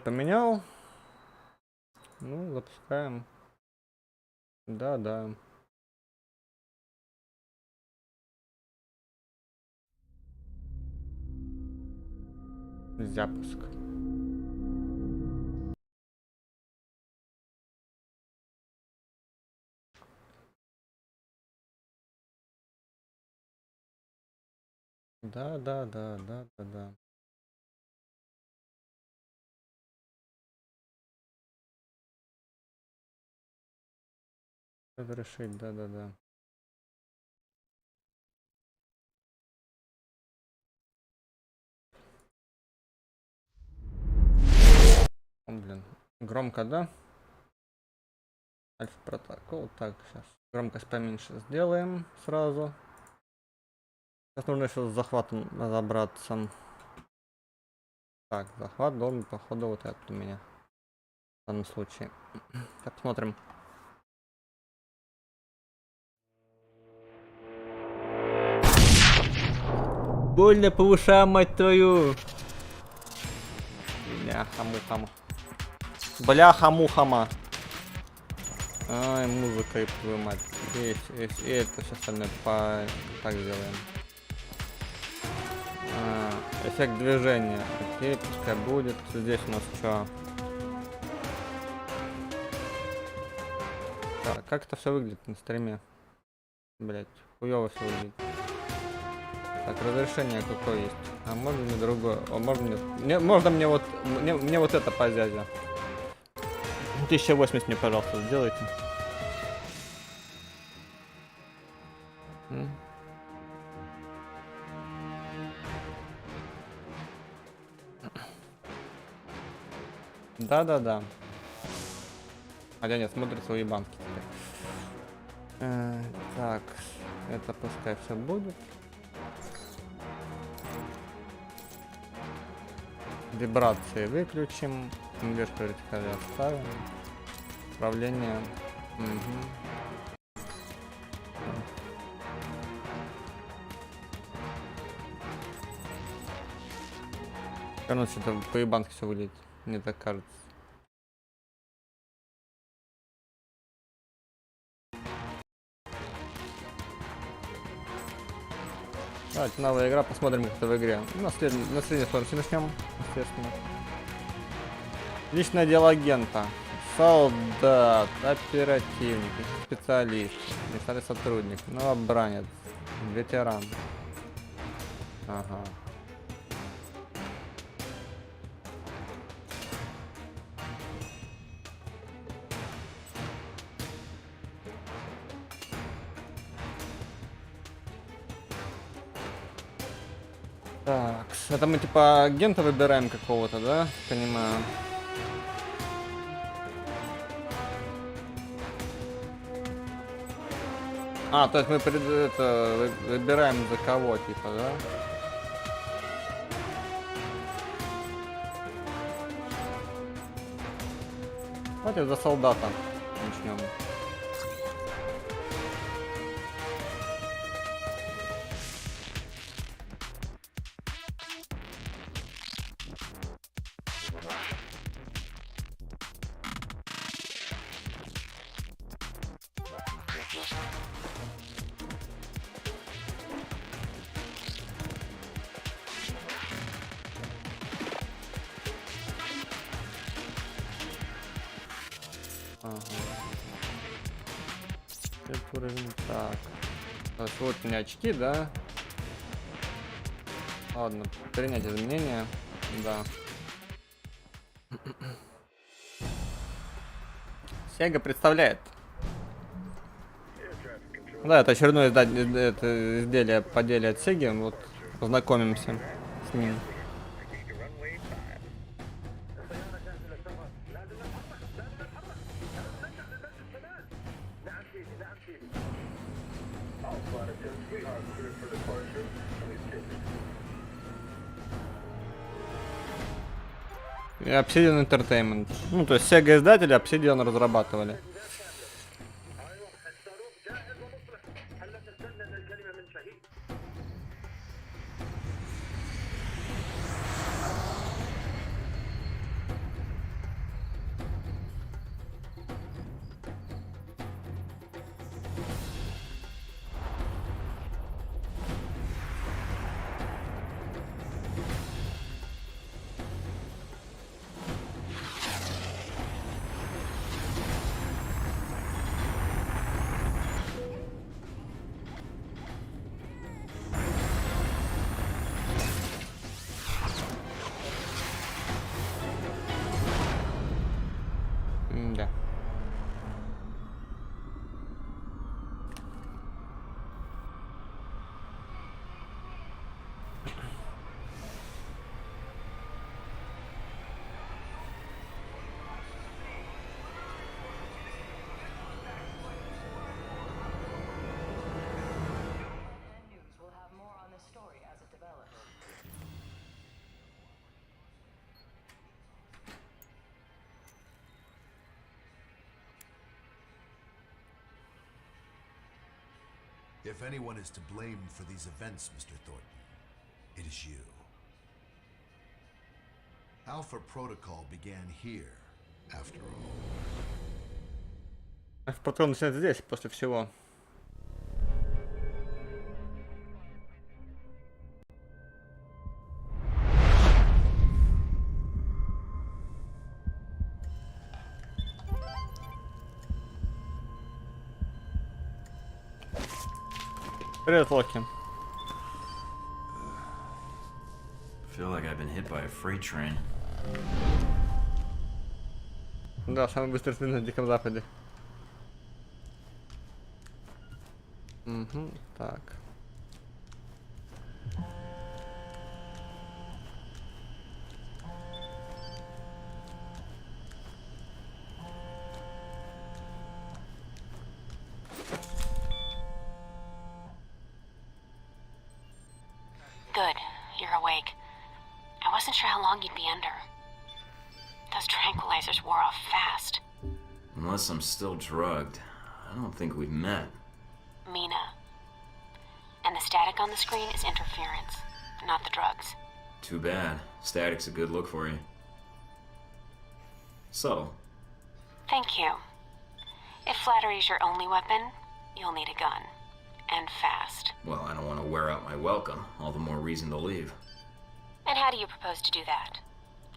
поменял. Ну, запускаем. Да. Запуск. Да. Разрешить, да. О, блин. Громко, да? Альфа Протокол. Так, сейчас громкость поменьше сделаем сразу. Сейчас нужно еще с захватом разобраться. Так, захват должен, походу, вот этот у меня. В данном случае. Так, посмотрим. Больно по ушам, мать твою! Бляха-мухама. Бляха-мухама. Ай, музыка и твою мать. И это все остальное так сделаем. Эффект движения. Окей, пускай будет. Здесь у нас что? Так, как это все выглядит на стриме? Блять, хуёво все выглядит. Так, разрешение какое есть? А можно мне другое? А можно мне вот мне вот это по зязе? 1080 мне, пожалуйста, сделайте. Да. Хотя нет, смотрит свои банки. Так, это пускай все будет. Вибрации выключим. Инверт вертикали оставим. Управление. Короче, это по ебанке все выглядит. Мне так кажется. Давайте новая игра, посмотрим, как это в игре. На средней скорости начнем, естественно. Личное дело агента. Солдат, оперативник, специалист, старый сотрудник, новобранец, ветеран. Ага. Так, это мы типа агента выбираем какого-то, да? Понимаю. А, то есть мы выбираем за кого, типа, да? Давайте за солдата начнем. Уровень, так. Вот у меня очки, да? Ладно, принять изменения. Да. Сега представляет. Да, это очередное изделие по деле от Сеги. Вот познакомимся с ним. И Obsidian Entertainment. Ну, то есть Sega издатели, Obsidian разрабатывали. If anyone is to blame for these events, Mr. Thornton, it is you. Alpha Protocol began here, after all. Альфа Протокол начинается здесь, после всего. Привет, Локи. Feel like I've been hit by a freight train. Да, самый быстрый трен на Диком Западе. Угу, так. Good, you're awake. I wasn't sure how long you'd be under. Those tranquilizers wore off fast. Unless I'm still drugged, I don't think we've met. Mina. And the static on the screen is interference, not the drugs. Too bad. Static's a good look for you. Subtle. Thank you. If flattery's your only weapon, you'll need a gun. And fast. Well, I don't want to wear out my welcome. All the more reason to leave. And how do you propose to do that?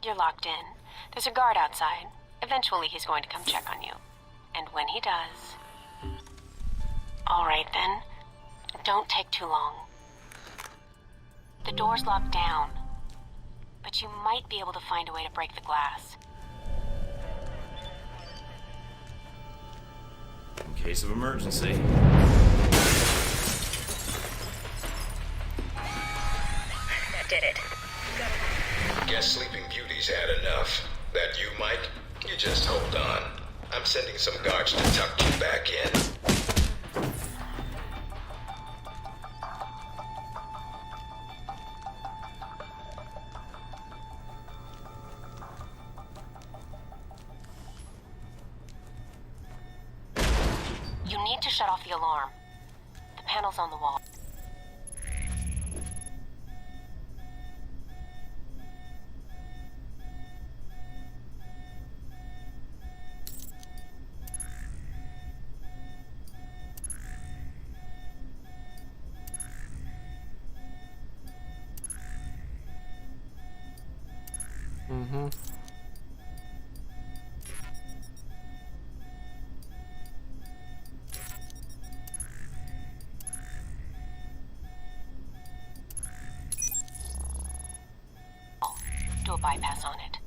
You're locked in. There's a guard outside. Eventually he's going to come check on you. And when he does... All right then. Don't take too long. The door's locked down. But you might be able to find a way to break the glass. In case of emergency. That did it. Guess Sleeping Beauty's had enough. That you, Mike? You just hold on. I'm sending some guards to tuck you back in. You need to shut off the alarm. The panel's on the wall. Угу. Do a bypass on it.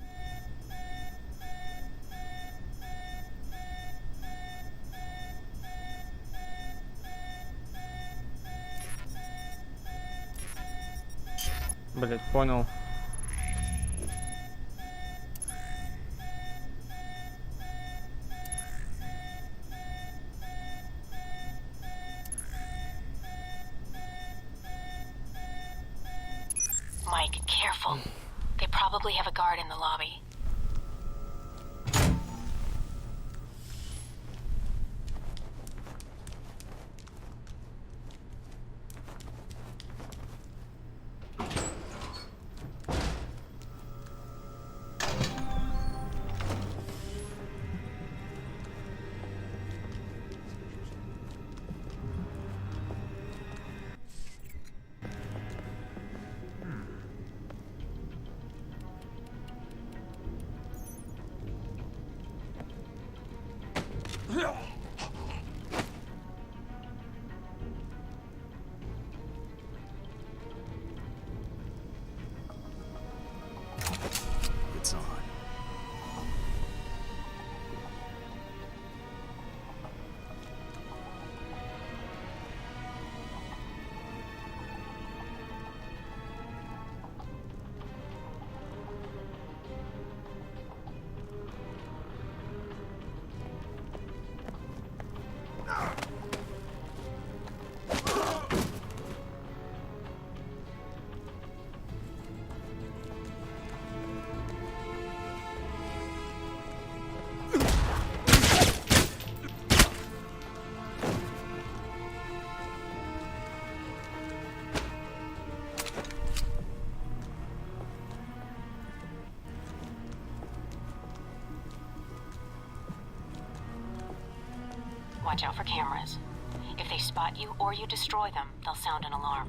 Блять, понял. Mike, careful. They probably have a guard in the lobby. Watch out for cameras. If they spot you or you destroy them, they'll sound an alarm.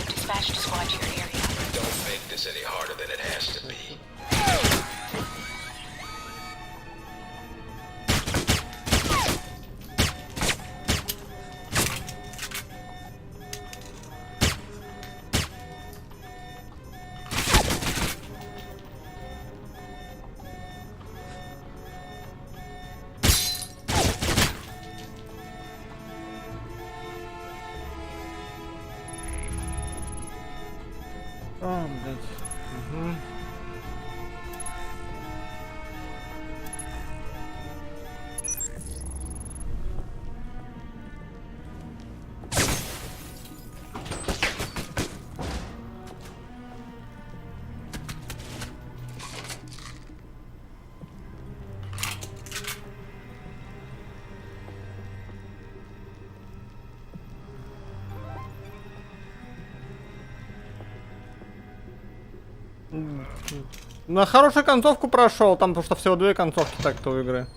Dispatched a squad to your area. Don't make this any harder than it has to be. О, блядь. Угу. На хорошую концовку прошел, там потому что всего 2 концовки так-то у игры.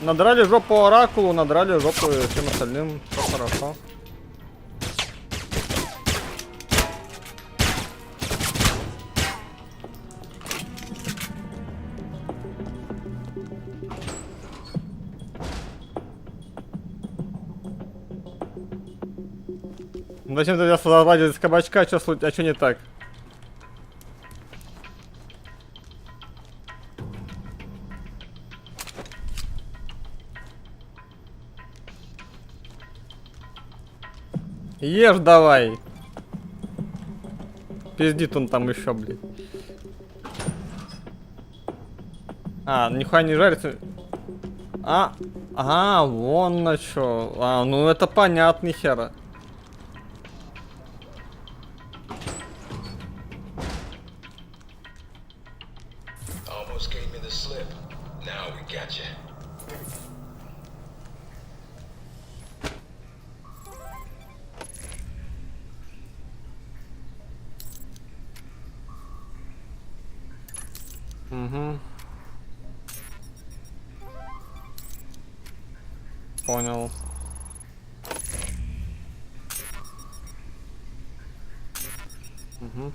Надрали жопу Оракулу, надрали жопу всем остальным, все хорошо. Зачем ты взялся залазить из кабачка, а чё не так? Ешь давай! Пиздит он там еще, блядь. А, нихуя не жарится. Вон на чё. Ну это понятный хера. Almost gave me the slip. Now we got you. Угу. Понял. Угу.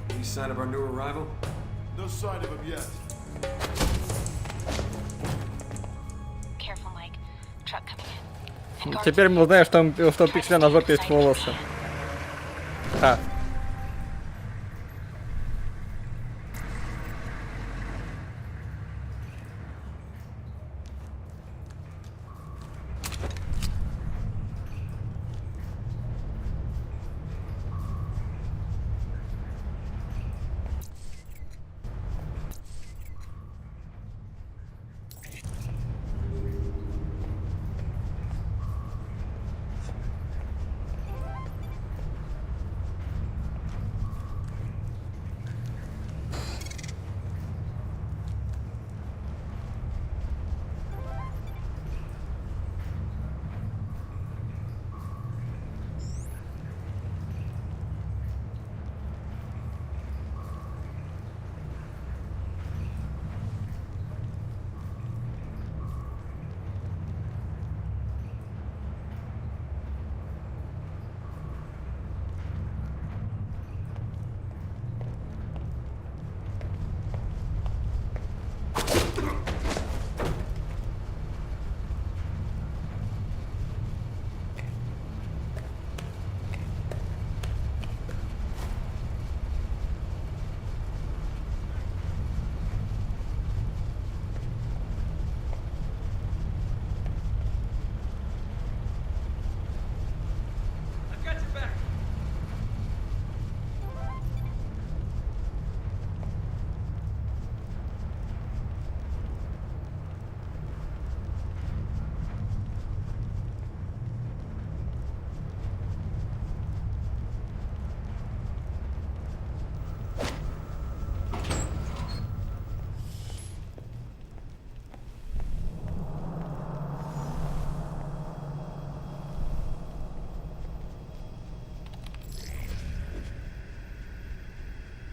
Any sign of our new arrival? No sign of him yet. Careful, Mike. Truck coming in. And guards- Теперь мы узнаем, что у пикселя на жопе есть волосы. Ха.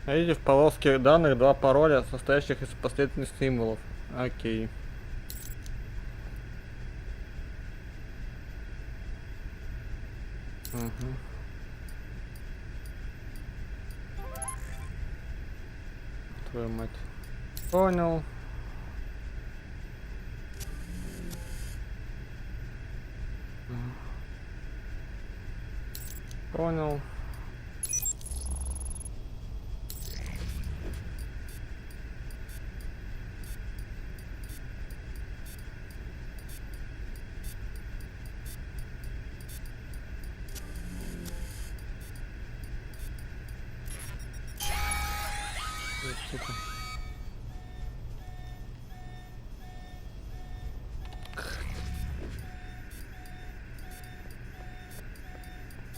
Найдите в полоске данных два пароля, состоящих из последовательных символов. Окей. Угу. Твою мать. Понял. Понял. Сука.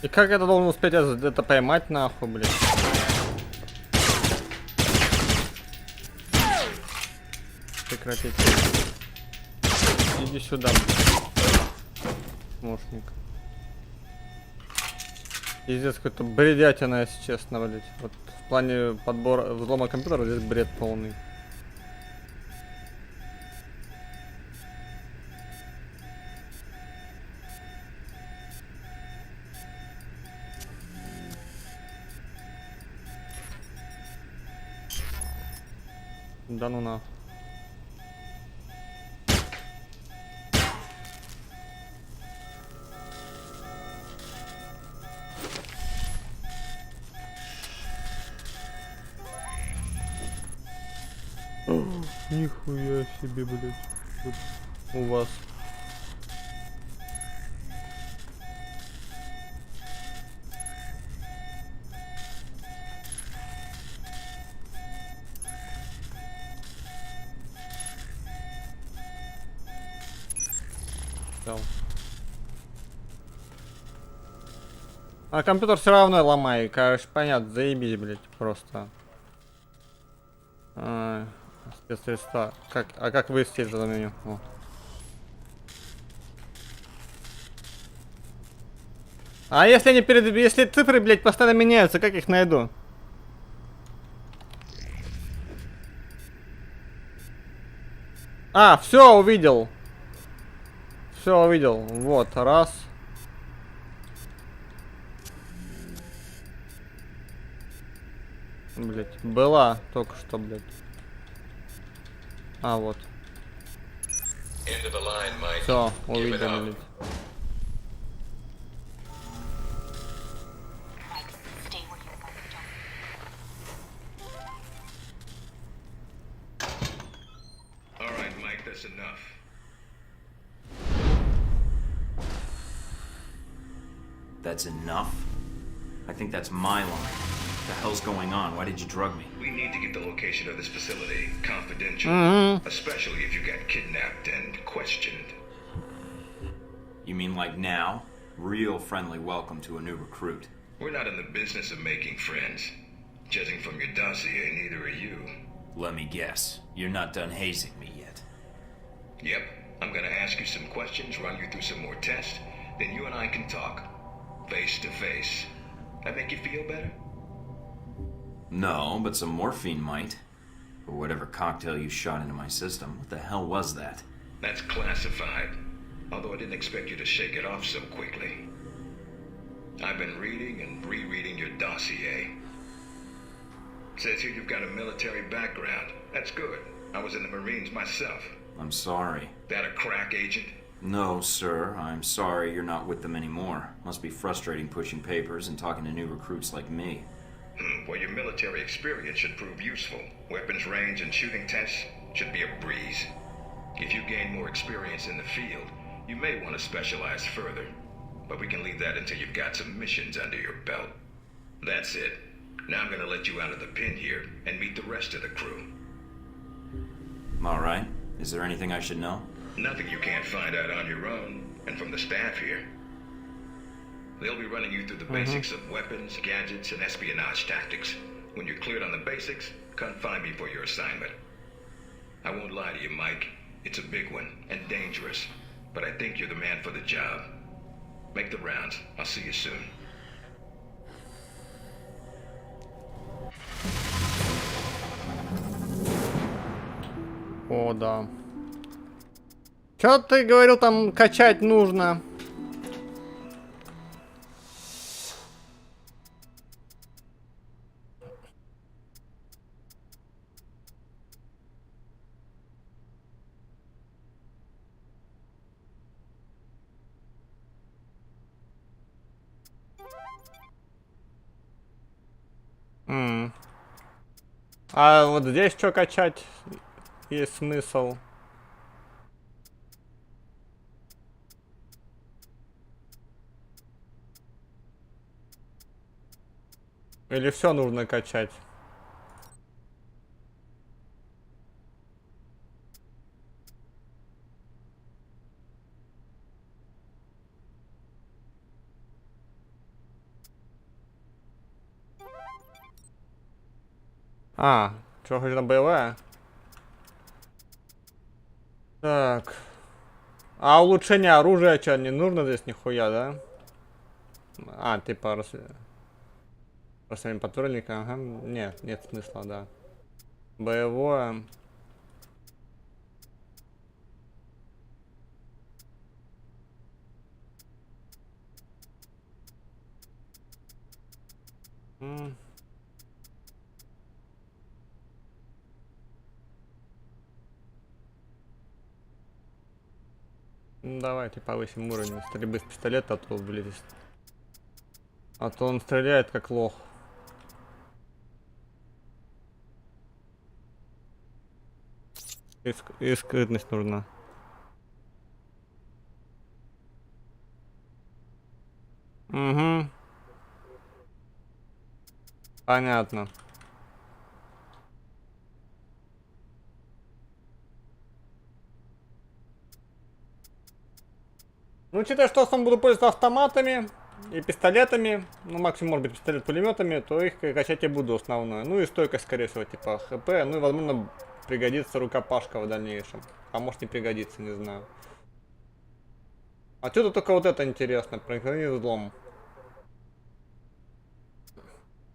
И как я должен успеть это поймать нахуй, блин? Прекратить. Иди сюда, мошник. Пиздец, какой-то бредятина, если честно, блять. Вот в плане подбора взлома компьютера здесь бред полный. Да ну на. Нихуя себе, блять. Вот у вас. А компьютер все равно ломай, короче, понятно, заебись, блять, просто. Спецсредства. Как вывести это меню? О. А если они если цифры, блять, постоянно меняются, как их найду? А, все увидел. Все увидел. Вот, раз. Блять, была только что, блять. А, вот. Все, увидел, блять. That's enough? I think that's my line. What the hell's going on? Why did you drug me? We need to get the location of this facility confidential, especially if you got kidnapped and questioned. You mean like now? Real friendly welcome to a new recruit. We're not in the business of making friends. Judging from your dossier, neither are you. Let me guess. You're not done hazing me yet. Yep. I'm gonna ask you some questions, run you through some more tests, then you and I can talk. Face to face. That make you feel better? No, but some morphine might. Or whatever cocktail you shot into my system. What the hell was that? That's classified. Although I didn't expect you to shake it off so quickly. I've been reading and rereading your dossier. It says here you've got a military background. That's good. I was in the Marines myself. I'm sorry. That a crack agent? No, sir. I'm sorry you're not with them anymore. Must be frustrating pushing papers and talking to new recruits like me. Well, your military experience should prove useful. Weapons range and shooting tests should be a breeze. If you gain more experience in the field, you may want to specialize further. But we can leave that until you've got some missions under your belt. That's it. Now I'm going to let you out of the pen here and meet the rest of the crew. All right. Is there anything I should know? Nothing you can't find out on your own, and from the staff here. They'll be running you through the basics of weapons, gadgets, and espionage tactics. When you're cleared on the basics, come find me for your assignment. I won't lie to you, Mike. It's a big one, and dangerous. But I think you're the man for the job. Make the rounds. I'll see you soon. О, да. Чё ты говорил, там качать нужно? А вот здесь что качать? Есть смысл. Или все нужно качать? А, что, хоть на боевая? Так. А улучшение оружия что, не нужно здесь нихуя, да? А, типа расширение патрульника, ага. Нет, нет смысла, да. Боевое. Ну, давайте повысим уровень стрельбы с пистолета, а то, блин, а то он стреляет как лох. И скрытность нужна. Угу. Понятно. Ну, учитывая, что в основном буду пользоваться автоматами и пистолетами, ну, максимум, может быть, пистолет-пулеметами, то их качать я буду основное. Ну и стойкость, скорее всего, типа ХП, ну и, возможно, пригодится рукопашка в дальнейшем. А может не пригодится, не знаю. А что-то только вот это интересно, проникновение взлом.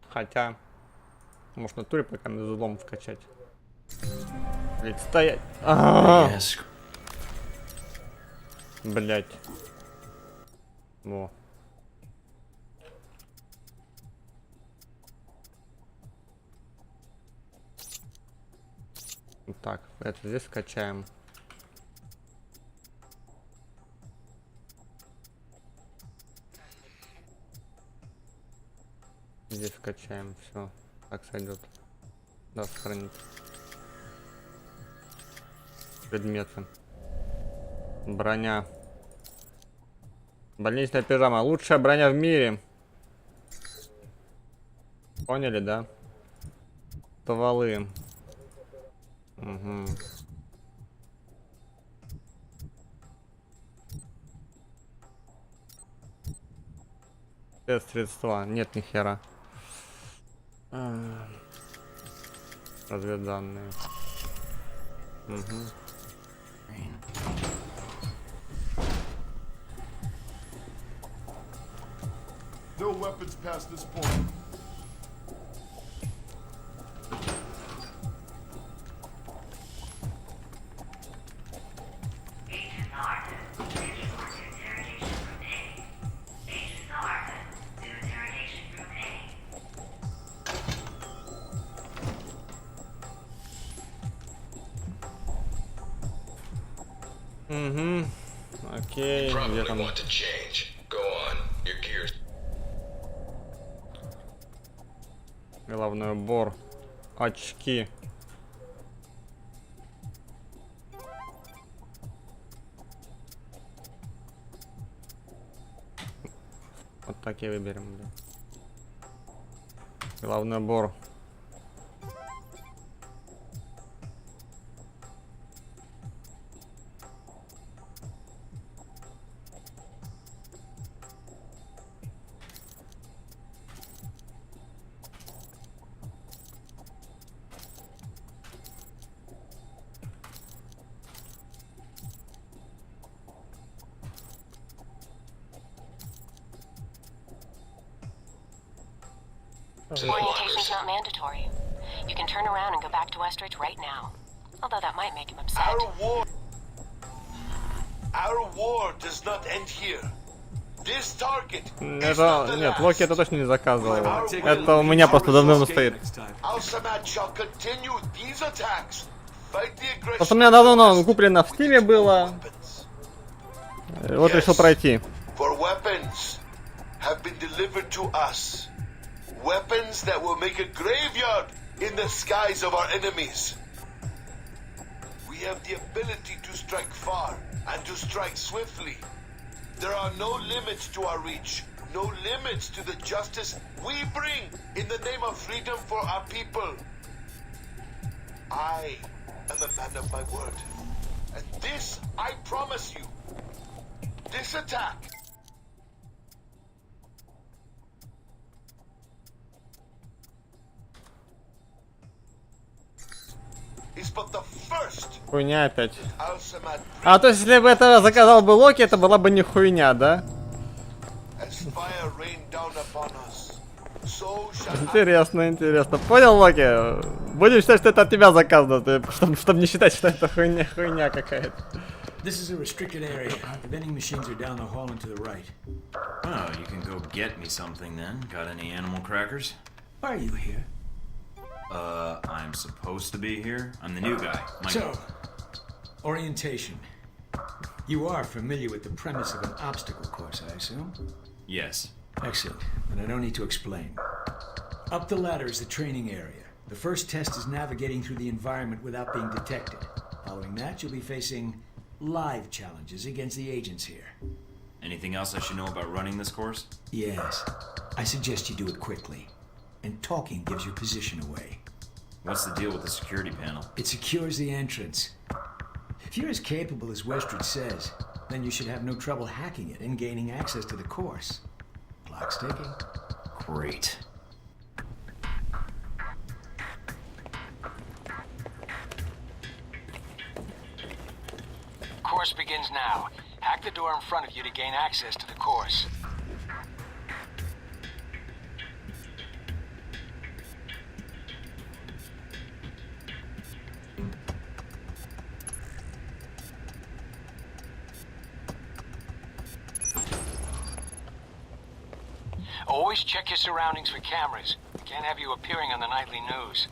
Хотя, может, на туре пока на взлом вкачать. Блять, стоять. Yes. Блять. Во. Так, это здесь скачаем. Здесь скачаем, все. Так сойдет. Да, сохранить. Предметы. Броня. Больничная пижама. Лучшая броня в мире. Поняли, да? Стволы. Угу. Средства. Нет, ни хера. Разведданные. Угу. No weapons past this point. Угу. Окей. Где там? Want to change. Go on. Your gears. Головной убор. Очки. Вот такие выберем, да. Головной убор. Orientation's not mandatory. You can turn around and go back to Westridge right now. Although that might make him upset. Our war does not end here. This target is Это... not the Нет, last. Локи это точно не заказывал. Это у меня просто давно стоит. Al-Samad shall continue these attacks. Fight the aggression. Просто у меня давно куплено в Стиме было. Вот решил пройти. For weapons have been delivered to us. Weapons that will make a graveyard in the skies of our enemies. We have the ability to strike far and to strike swiftly. There are no limits to our reach, no limits to the justice we bring in the name of freedom for our people. I am a man of my word. And this I promise you. This attack is but the first. Хуйня опять. Al-Samad А, то есть, если бы это заказал бы Локи, это была бы не хуйня, да? as fire rained down upon us. So shall Интересно, интересно. Понял, Локи? Будем считать, что это от тебя заказано, чтобы не считать, что это хуйня какая-то. This is a restricted area. The vending machines are down the hall and to the right. Oh, you can go get me something then. Got any animal crackers? Why are you here? I'm supposed to be here. I'm the new guy. So, orientation. You are familiar with the premise of an obstacle course, I assume? Yes. Excellent. Then I don't need to explain. Up the ladder is the training area. The first test is navigating through the environment without being detected. Following that, you'll be facing live challenges against the agents here. Anything else I should know about running this course? Yes. I suggest you do it quickly. And talking gives your position away. What's the deal with the security panel? It secures the entrance. If you're as capable as Westridge says, then you should have no trouble hacking it and gaining access to the course. Clock's ticking. Great. Course begins now. Hack the door in front of you to gain access to the course. Always check your surroundings for cameras. Can't have you appearing on the nightly news.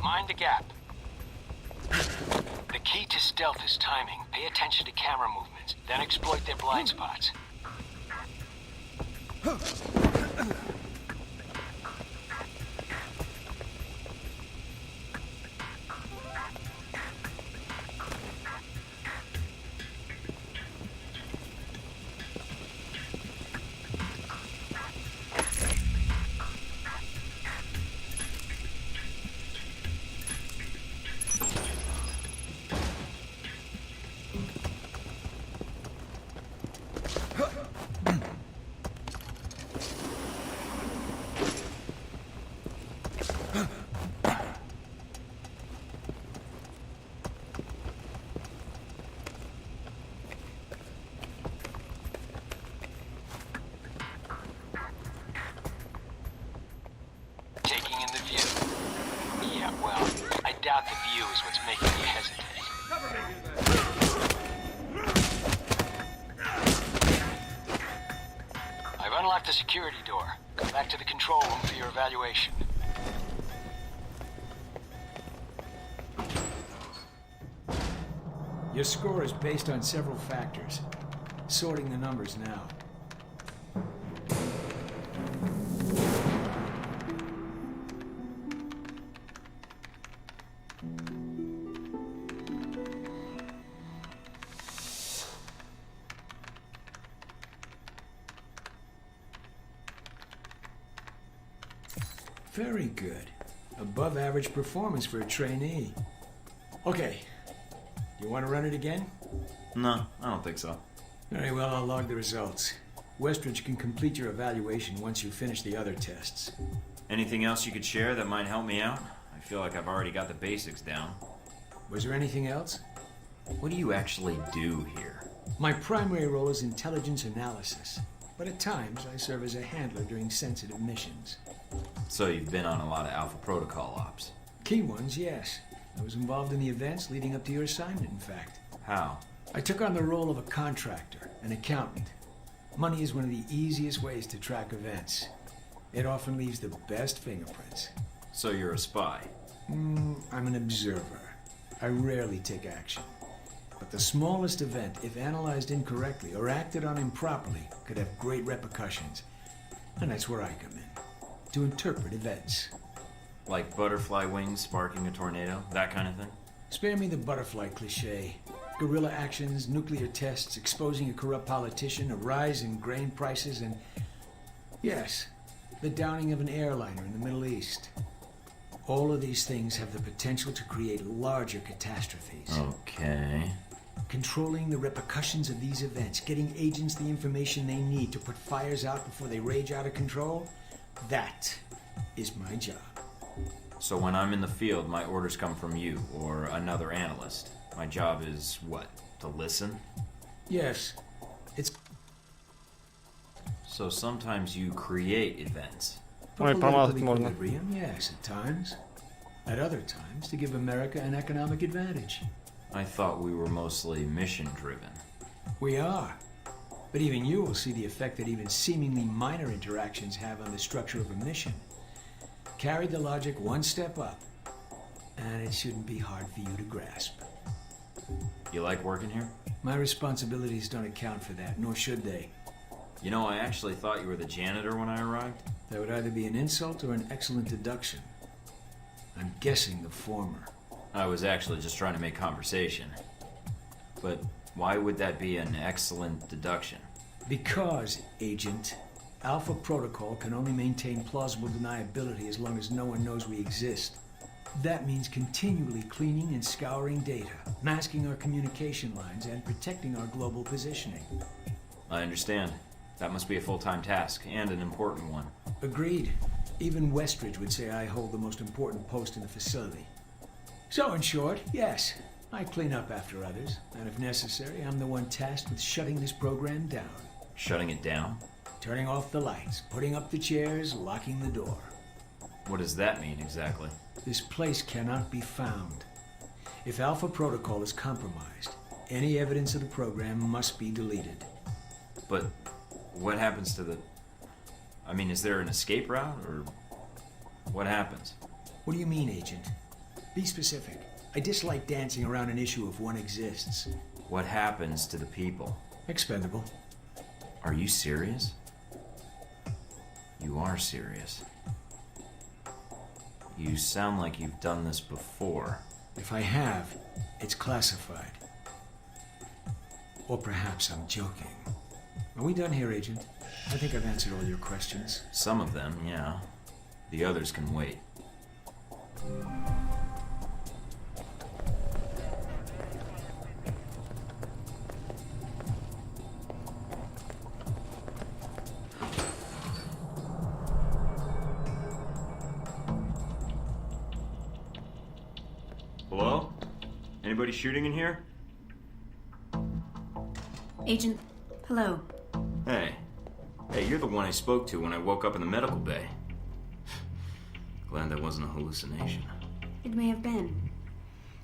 Mind the gap. The key to stealth is timing. Pay attention to camera movements, then exploit their blind spots. Taking in the view. Yeah, well, I doubt the view is what's making you hesitate. I've unlocked the security door. Go back to the control room for your evaluation. Your score is based on several factors. Sorting the numbers now. Very good. Above average performance for a trainee. Okay. You want to run it again? No, I don't think so. Very well, I'll log the results. Westridge can complete your evaluation once you finish the other tests. Anything else you could share that might help me out? I feel like I've already got the basics down. Was there anything else? What do you actually do here? My primary role is intelligence analysis, but at times I serve as a handler during sensitive missions. So you've been on a lot of Alpha Protocol ops. Key ones, yes. I was involved in the events leading up to your assignment, in fact. How? I took on the role of a contractor, an accountant. Money is one of the easiest ways to track events. It often leaves the best fingerprints. So you're a spy? I'm an observer. I rarely take action. But the smallest event, if analyzed incorrectly or acted on improperly, could have great repercussions. And that's where I come in, to interpret events. Like butterfly wings sparking a tornado? That kind of thing? Spare me the butterfly cliché. Guerrilla actions, nuclear tests, exposing a corrupt politician, a rise in grain prices, and... yes, the downing of an airliner in the Middle East. All of these things have the potential to create larger catastrophes. Okay. Controlling the repercussions of these events, getting agents the information they need to put fires out before they rage out of control, that is my job. So when I'm in the field, my orders come from you, or another analyst. My job is, what, to listen? Yes, it's... So sometimes you create events. For Ой, промазать political можно. equilibrium, yes, at times. At other times, to give America an economic advantage. I thought we were mostly mission-driven. We are. But even you will see the effect that even seemingly minor interactions have on the structure of a mission. Carry the logic one step up, and it shouldn't be hard for you to grasp. You like working here? My responsibilities don't account for that, nor should they. You know, I actually thought you were the janitor when I arrived. That would either be an insult or an excellent deduction. I'm guessing the former. I was actually just trying to make conversation. But why would that be an excellent deduction? Because, Agent, Alpha Protocol can only maintain plausible deniability as long as no one knows we exist. That means continually cleaning and scouring data, masking our communication lines, and protecting our global positioning. I understand. That must be a full-time task, and an important one. Agreed. Even Westridge would say I hold the most important post in the facility. So, in short, yes, I clean up after others, and if necessary, I'm the one tasked with shutting this program down. Shutting it down? Turning off the lights, putting up the chairs, locking the door. What does that mean exactly? This place cannot be found. If Alpha Protocol is compromised, any evidence of the program must be deleted. But what happens to the... I mean, is there an escape route, or what happens? What do you mean, Agent? Be specific. I dislike dancing around an issue if one exists. What happens to the people? Expendable. Are you serious? You are serious. You sound like you've done this before. If I have, it's classified. Or perhaps I'm joking. Are we done here, Agent? I think I've answered all your questions. Some of them, yeah. The others can wait. Hello? Anybody shooting in here? Agent, hello. Hey. Hey, you're the one I spoke to when I woke up in the medical bay. Glad that wasn't a hallucination. It may have been.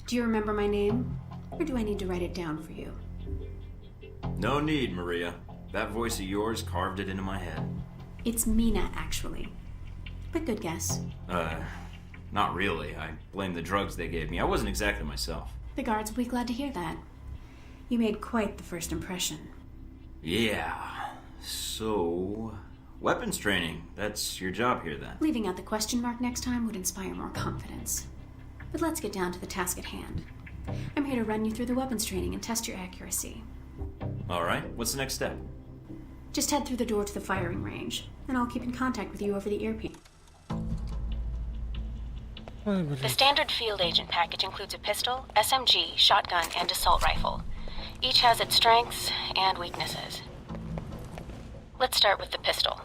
Do you remember my name? Or do I need to write it down for you? No need, Maria. That voice of yours carved it into my head. It's Mina, actually. But good guess. Not really. I blame the drugs they gave me. I wasn't exactly myself. The guards will be glad to hear that. You made quite the first impression. Yeah. So, weapons training. That's your job here then. Leaving out the question mark next time would inspire more confidence. But let's get down to the task at hand. I'm here to run you through the weapons training and test your accuracy. Alright, what's the next step? Just head through the door to the firing range, and I'll keep in contact with you over the earpiece. The standard field agent package includes a pistol, SMG, shotgun, and assault rifle. Each has its strengths and weaknesses. Let's start with the pistol.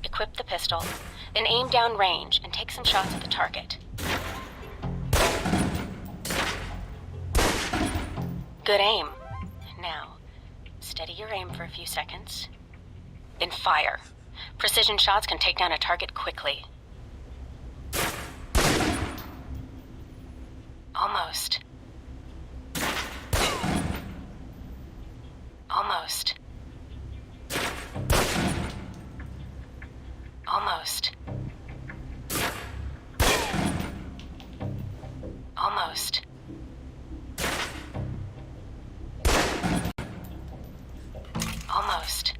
Equip the pistol, then aim down range and take some shots at the target. Good aim. Now, steady your aim for a few seconds. Then fire. Precision shots can take down a target quickly. Almost. Almost. Almost. Almost. Almost.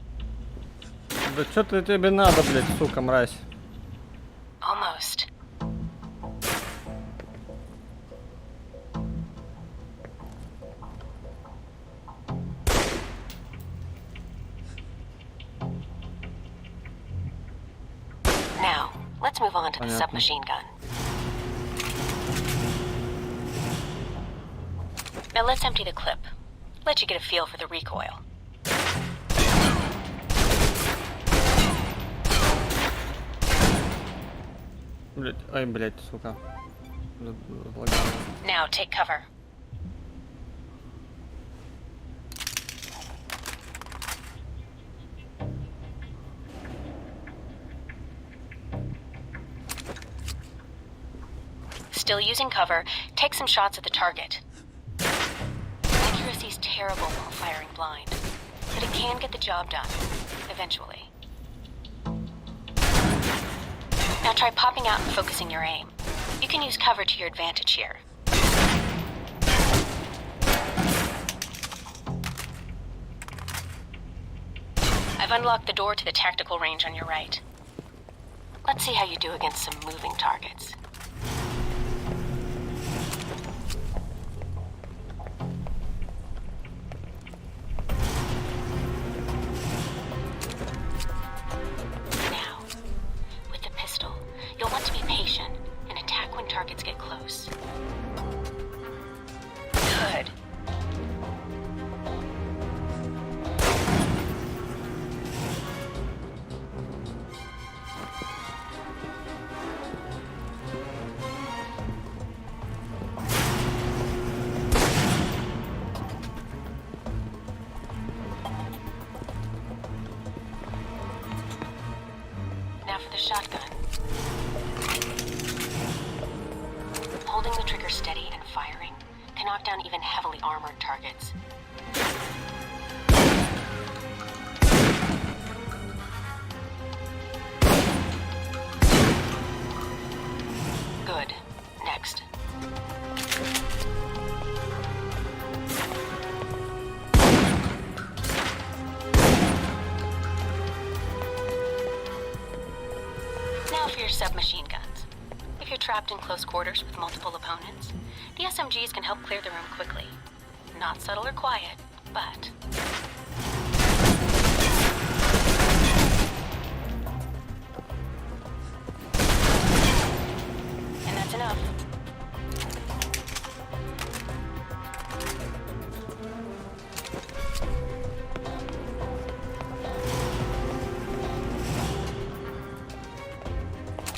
Да что-то тебе надо, блядь, сука, мразь. Almost. Now, let's move on to the submachine gun. Now let's empty the clip. Let you get a feel for the recoil. Блядь, ай, блядь, сука. Now take cover. Still using cover, take some shots at the target. Accuracy's terrible while firing blind, but it can get the job done, eventually. Now try popping out and focusing your aim. You can use cover to your advantage here. I've unlocked the door to the tactical range on your right. Let's see how you do against some moving targets. Now, with the pistol, you'll want to be patient and attack when targets get close. Good. Now for the shotgun. Holding the trigger steady and firing can knock down even heavily armored targets. Good. Next. Now for your submachine guns. If you're trapped in close quarters with multiple opponents, the SMGs can help clear the room quickly. Not subtle or quiet, but... And that's enough.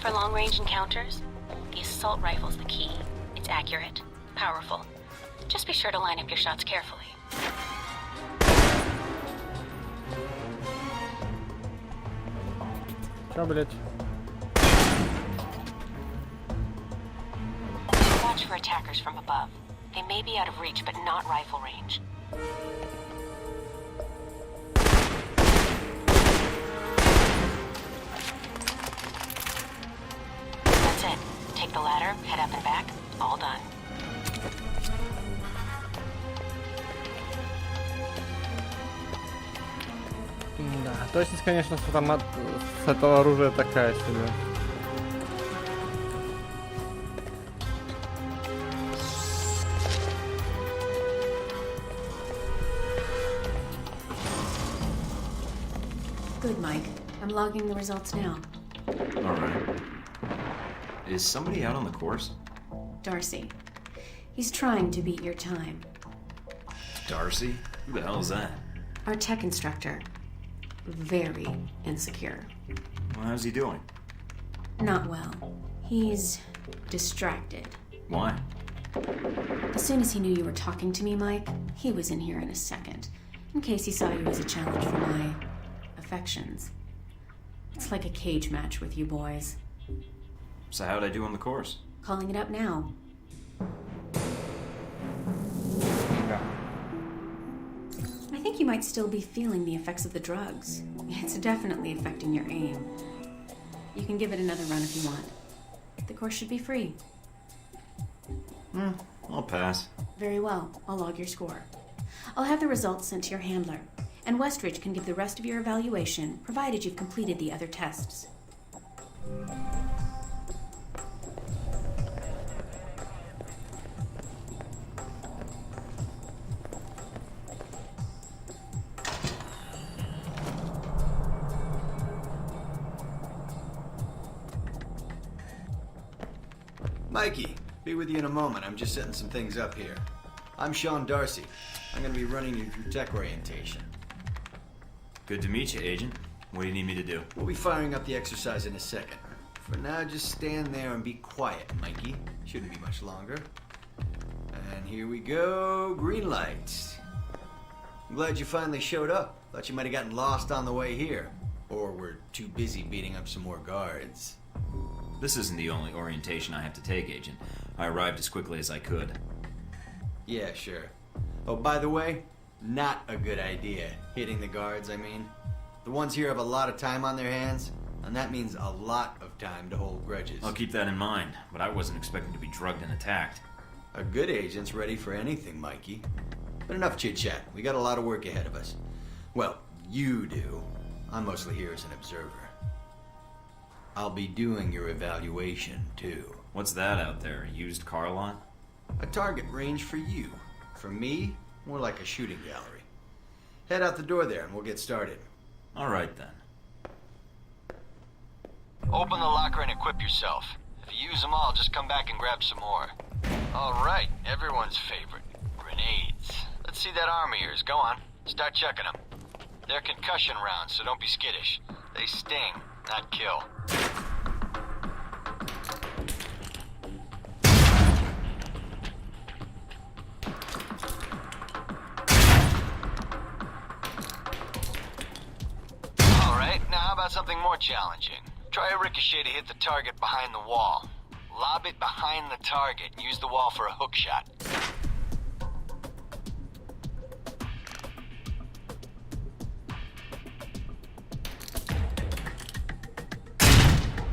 For long-range encounters, the assault rifle's the key. It's accurate, powerful. Just be sure to line up your shots carefully. Чё, блядь? Watch for attackers from above. They may be out of reach, but not rifle range. That's it. Take the ladder, head up and back. All done. Да, точность, конечно, с этого оружия такая себе. Good, Mike. I'm logging the results now. Alright. Is somebody out on the course? Darcy. He's trying to beat your time. Darcy? Who the hell is that? Our tech instructor. Very insecure. Well, how's he doing? Not well. He's distracted. Why? As soon as he knew you were talking to me, Mike, he was in here in a second. In case he saw you as a challenge for my affections. It's like a cage match with you boys. So how'd I do on the course? Calling it up now. Да. I think you might still be feeling the effects of the drugs. It's definitely affecting your aim. You can give it another run if you want. The course should be free. I'll pass. Very well. I'll log your score. I'll have the results sent to your handler, and Westridge can give the rest of your evaluation, provided you've completed the other tests. Mikey, be with you in a moment. I'm just setting some things up here. I'm Sean Darcy. I'm going to be running you through tech orientation. Good to meet you, Agent. What do you need me to do? We'll be firing up the exercise in a second. For now, just stand there and be quiet, Mikey. Shouldn't be much longer. And here we go. Green lights. I'm glad you finally showed up. Thought you might have gotten lost on the way here. Or were too busy beating up some more guards. This isn't the only orientation I have to take, Agent. I arrived as quickly as I could. Yeah, sure. Oh, by the way, not a good idea. Hitting the guards, I mean. The ones here have a lot of time on their hands, and that means a lot of time to hold grudges. I'll keep that in mind, but I wasn't expecting to be drugged and attacked. A good agent's ready for anything, Mikey. But enough chit-chat. We got a lot of work ahead of us. Well, you do. I'm mostly here as an observer. I'll be doing your evaluation, too. What's that out there? A used car lot? A target range for you. For me, more like a shooting gallery. Head out the door there and we'll get started. All right, then. Open the locker and equip yourself. If you use them all, just come back and grab some more. All right, everyone's favorite. Grenades. Let's see that arm of yours. Go on. Start checking them. They're concussion rounds, so don't be skittish. They sting, not kill. Now, how about something more challenging? Try a ricochet to hit the target behind the wall. Lob it behind the target and use the wall for a hook shot.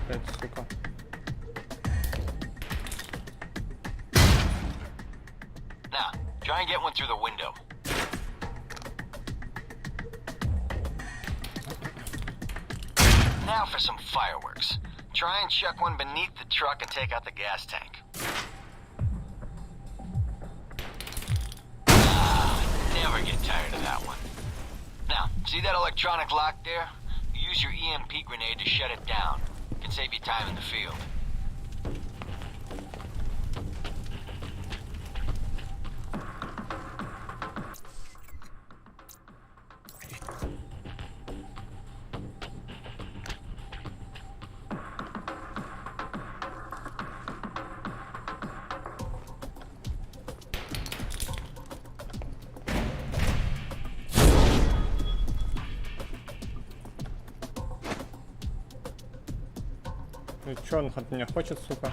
Опять, сука. Now, try and get one through the window. Now for some fireworks. Try and chuck one beneath the truck and take out the gas tank. Never get tired of that one. Now, see that electronic lock there? Use your EMP grenade to shut it down. It can save you time in the field. И чё он от меня хочет, сука?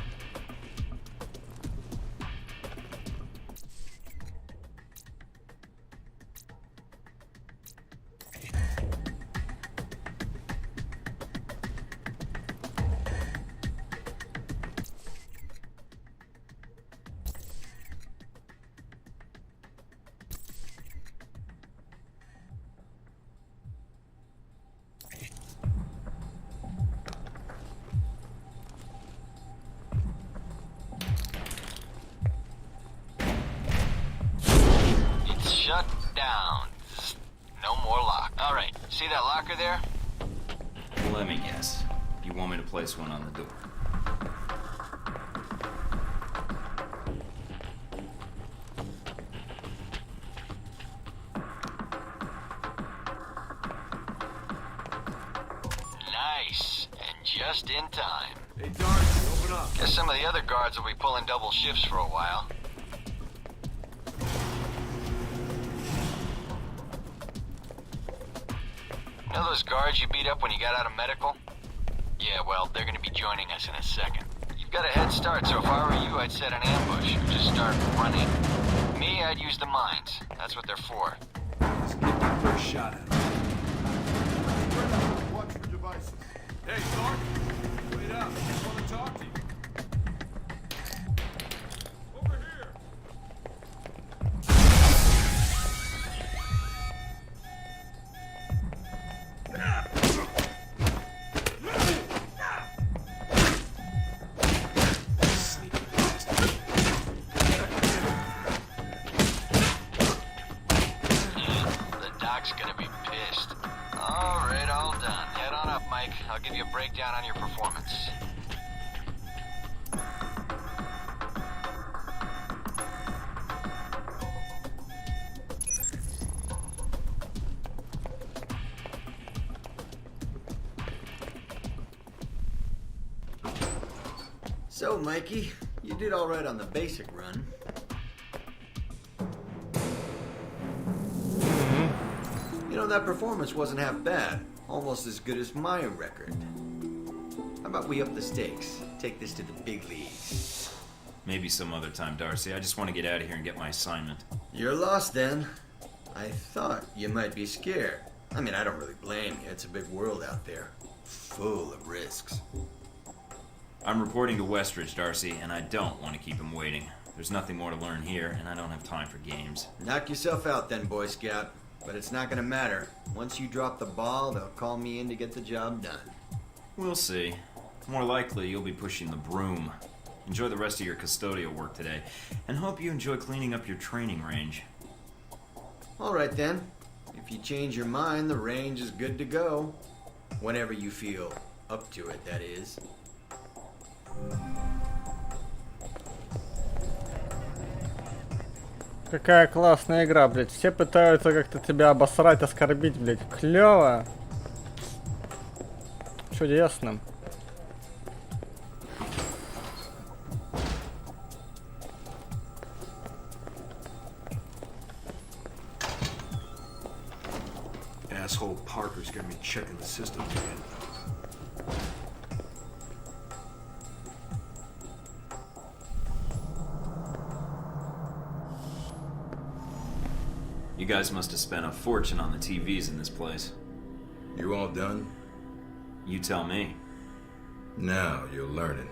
Shut down. No more lock. All right, see that locker there? Let me guess. You want me to place one on the door? Nice. And just in time. Hey, Darcy, open up. Guess some of the other guards will be pulling double shifts for a while. You know those guards you beat up when you got out of medical? Yeah, well, they're gonna be joining us in a second. You've got a head start, so if I were you, I'd set an ambush. Just start running. Me, I'd use the mines. That's what they're for. Let's get the first shot at him. Watch for devices. Hey, Thornton! Wait up. I want to talk to you. Over here! The doc's gonna be pissed. All right, all done. Head on up, Mike. I'll give you a breakdown on your performance. So, Mikey, you did all right on the basic run. You know, that performance wasn't half bad. Almost as good as my record. How about we up the stakes? Take this to the big leagues. Maybe some other time, Darcy. I just want to get out of here and get my assignment. You're lost then. I thought you might be scared. I mean, I don't really blame you. It's a big world out there. Full of risks. I'm reporting to Westridge, Darcy, and I don't want to keep him waiting. There's nothing more to learn here, and I don't have time for games. Knock yourself out then, Boy Scout. But it's not gonna matter. Once you drop the ball, they'll call me in to get the job done. We'll see. More likely, you'll be pushing the broom. Enjoy the rest of your custodial work today, and hope you enjoy cleaning up your training range. All right then. If you change your mind, the range is good to go. Whenever you feel up to it, that is. Какая классная игра, блядь. Все пытаются как-то тебя обосрать, оскорбить, блядь. Клево. Чудесно. Asshole Parker's got me checking the system again. You guys must have spent a fortune on the TVs in this place. You all done? You tell me. Now you're learning.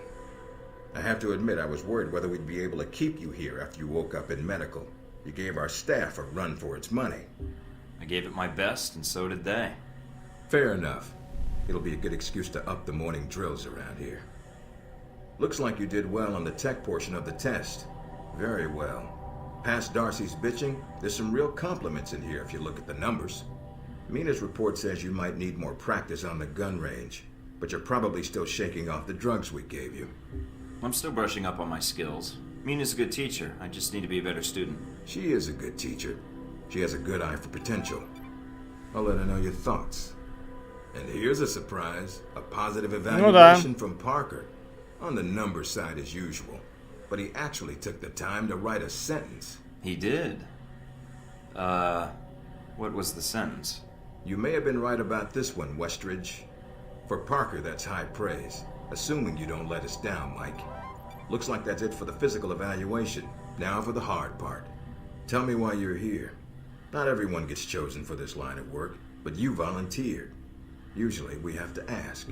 I have to admit I was worried whether we'd be able to keep you here after you woke up in medical. You gave our staff a run for its money. I gave it my best, and so did they. Fair enough. It'll be a good excuse to up the morning drills around here. Looks like you did well on the tech portion of the test. Very well. Past Darcy's bitching, there's some real compliments in here if you look at the numbers. Mina's report says you might need more practice on the gun range, but you're probably still shaking off the drugs we gave you. I'm still brushing up on my skills. Mina's a good teacher. I just need to be a better student. She is a good teacher. She has a good eye for potential. I'll let her know your thoughts. And here's a surprise. A positive evaluation from Parker. On the number side as usual. But he actually took the time to write a sentence. He did? What was the sentence? You may have been right about this one, Westridge. For Parker, that's high praise. Assuming you don't let us down, Mike. Looks like that's it for the physical evaluation. Now for the hard part. Tell me why you're here. Not everyone gets chosen for this line of work, but you volunteered. Usually we have to ask.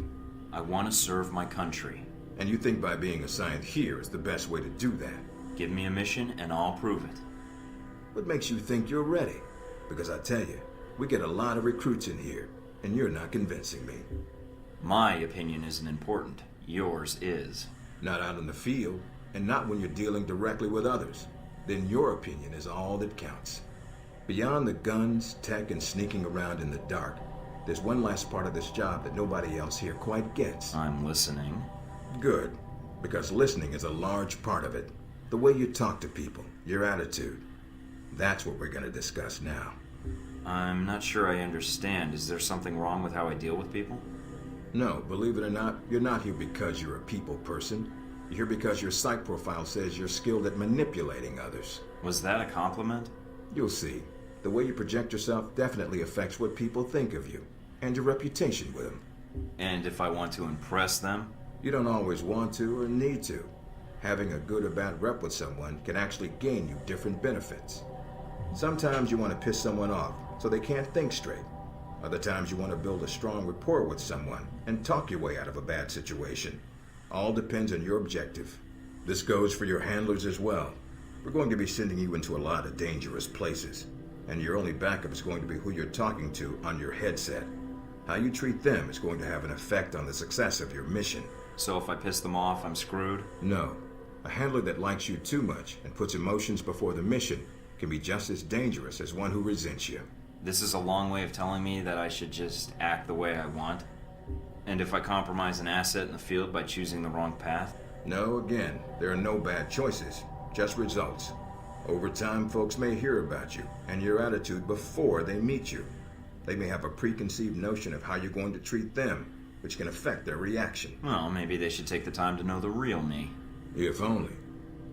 I want to serve my country. And you think by being assigned here is the best way to do that? Give me a mission and I'll prove it. What makes you think you're ready? Because I tell you, we get a lot of recruits in here, and you're not convincing me. My opinion isn't important. Yours is. Not out in the field, and not when you're dealing directly with others. Then your opinion is all that counts. Beyond the guns, tech, and sneaking around in the dark, there's one last part of this job that nobody else here quite gets. I'm listening. Good, because listening is a large part of it. The way you talk to people, your attitude. That's what we're going to discuss now. I'm not sure I understand. Is there something wrong with how I deal with people? No, believe it or not, you're not here because you're a people person. You're here because your psych profile says you're skilled at manipulating others. Was that a compliment? You'll see. The way you project yourself definitely affects what people think of you. and your reputation with them. And if I want to impress them? You don't always want to or need to. Having a good or bad rep with someone can actually gain you different benefits. Sometimes you want to piss someone off so they can't think straight. Other times you want to build a strong rapport with someone and talk your way out of a bad situation. All depends on your objective. This goes for your handlers as well. We're going to be sending you into a lot of dangerous places, and your only backup is going to be who you're talking to on your headset. How you treat them is going to have an effect on the success of your mission. So if I piss them off, I'm screwed? No. A handler that likes you too much and puts emotions before the mission can be just as dangerous as one who resents you. This is a long way of telling me that I should just act the way I want? And if I compromise an asset in the field by choosing the wrong path? No, again, there are no bad choices, just results. Over time, folks may hear about you and your attitude before they meet you. They may have a preconceived notion of how you're going to treat them, which can affect their reaction. Well, maybe they should take the time to know the real me. If only.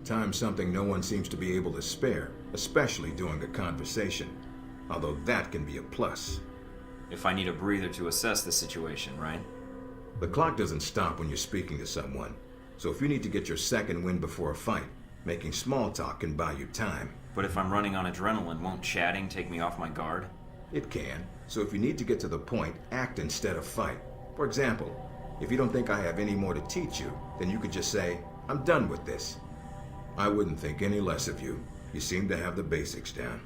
Time's something no one seems to be able to spare, especially during a conversation. Although that can be a plus. If I need a breather to assess the situation, right? The clock doesn't stop when you're speaking to someone. So if you need to get your second win before a fight, making small talk can buy you time. But if I'm running on adrenaline, won't chatting take me off my guard? It can. So if you need to get to the point, act instead of fight. For example, if you don't think I have any more to teach you, then you could just say, I'm done with this. I wouldn't think any less of you. You seem to have the basics down.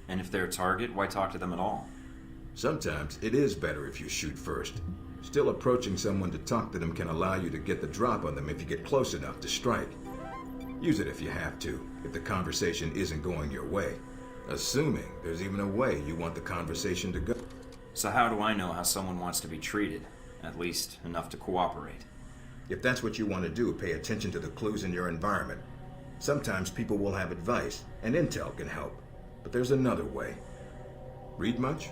And if they're a target, why talk to them at all? Sometimes it is better if you shoot first. Still, approaching someone to talk to them can allow you to get the drop on them if you get close enough to strike. Use it if you have to, if the conversation isn't going your way. Assuming there's even a way you want the conversation to go. So how do I know how someone wants to be treated? At least enough to cooperate. If that's what you want to do, pay attention to the clues in your environment. Sometimes people will have advice, and intel can help. But there's another way. Read much?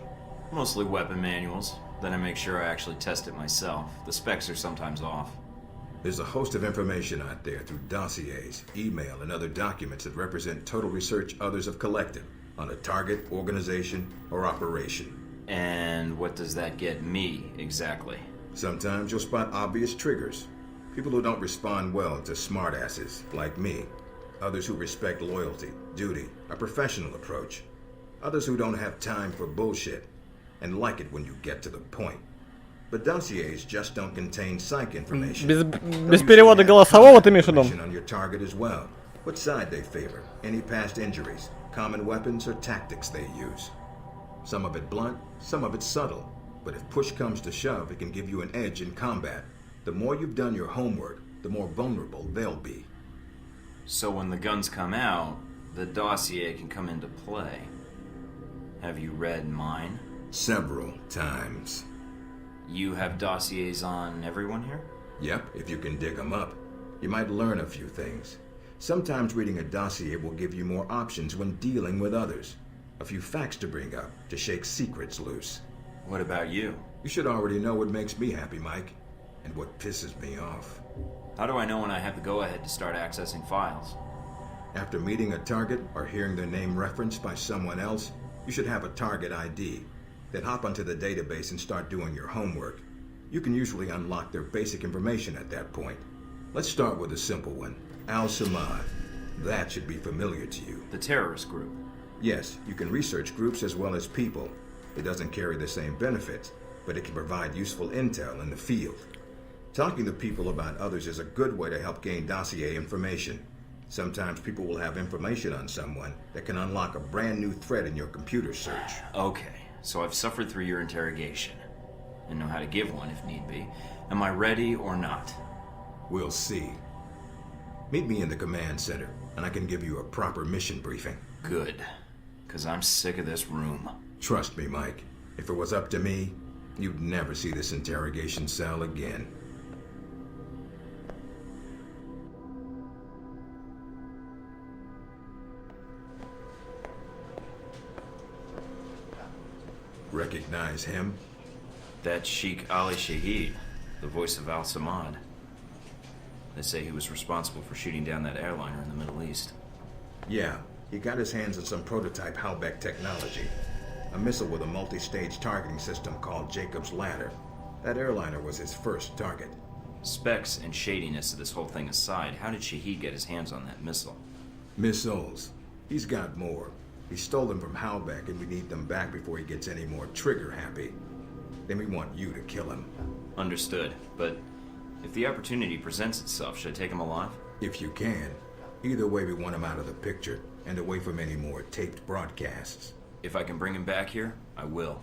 Mostly weapon manuals. Then I make sure I actually test it myself. The specs are sometimes off. There's a host of information out there through dossiers, email, and other documents that represent total research others have collected on a target, organization, or operation. And what does that get me, exactly? Sometimes you'll spot obvious triggers. People who don't respond well to smartasses, like me. Others who respect loyalty, duty, a professional approach. Others who don't have time for bullshit, and like it when you get to the point. But dossiers just don't contain psych information. Без перевода голосового ты имеешь в виду? On your target as well. What side they favor, any past injuries, common weapons or tactics they use. Some of it blunt, some of it subtle. But if push comes to shove, it can give you an edge in combat. The more you've done your homework, the more vulnerable they'll be. So when the guns come out, the dossier can come into play. Have you read mine? Several times. You have dossiers on everyone here? Yep, if you can dig them up. You might learn a few things. Sometimes reading a dossier will give you more options when dealing with others. A few facts to bring up, to shake secrets loose. What about you? You should already know what makes me happy, Mike, and what pisses me off. How do I know when I have the go-ahead to start accessing files? After meeting a target or hearing their name referenced by someone else, you should have a target ID. Then hop onto the database and start doing your homework. You can usually unlock their basic information at that point. Let's start with a simple one. Al-Samad. That should be familiar to you. The terrorist group? Yes, you can research groups as well as people. It doesn't carry the same benefits, but it can provide useful intel in the field. Talking to people about others is a good way to help gain dossier information. Sometimes people will have information on someone that can unlock a brand new thread in your computer search. Okay, so I've suffered through your interrogation and know how to give one if need be. Am I ready or not? We'll see. Meet me in the command center, and I can give you a proper mission briefing. Good, because I'm sick of this room. Trust me, Mike. If it was up to me, you'd never see this interrogation cell again. Recognize him? That's Sheikh Ali Shahid, the voice of Al-Samad. They say he was responsible for shooting down that airliner in the Middle East. Yeah, he got his hands on some prototype Halbeck technology. A missile with a multi-stage targeting system called Jacob's Ladder. That airliner was his first target. Specs and shadiness of this whole thing aside, how did Shahid get his hands on that missile? Missiles. He's got more. He stole them from Halbeck, and we need them back before he gets any more trigger-happy. Then we want you to kill him. Understood, but if the opportunity presents itself, should I take him alive? If you can. Either way, we want him out of the picture, and away from any more taped broadcasts. If I can bring him back here, I will.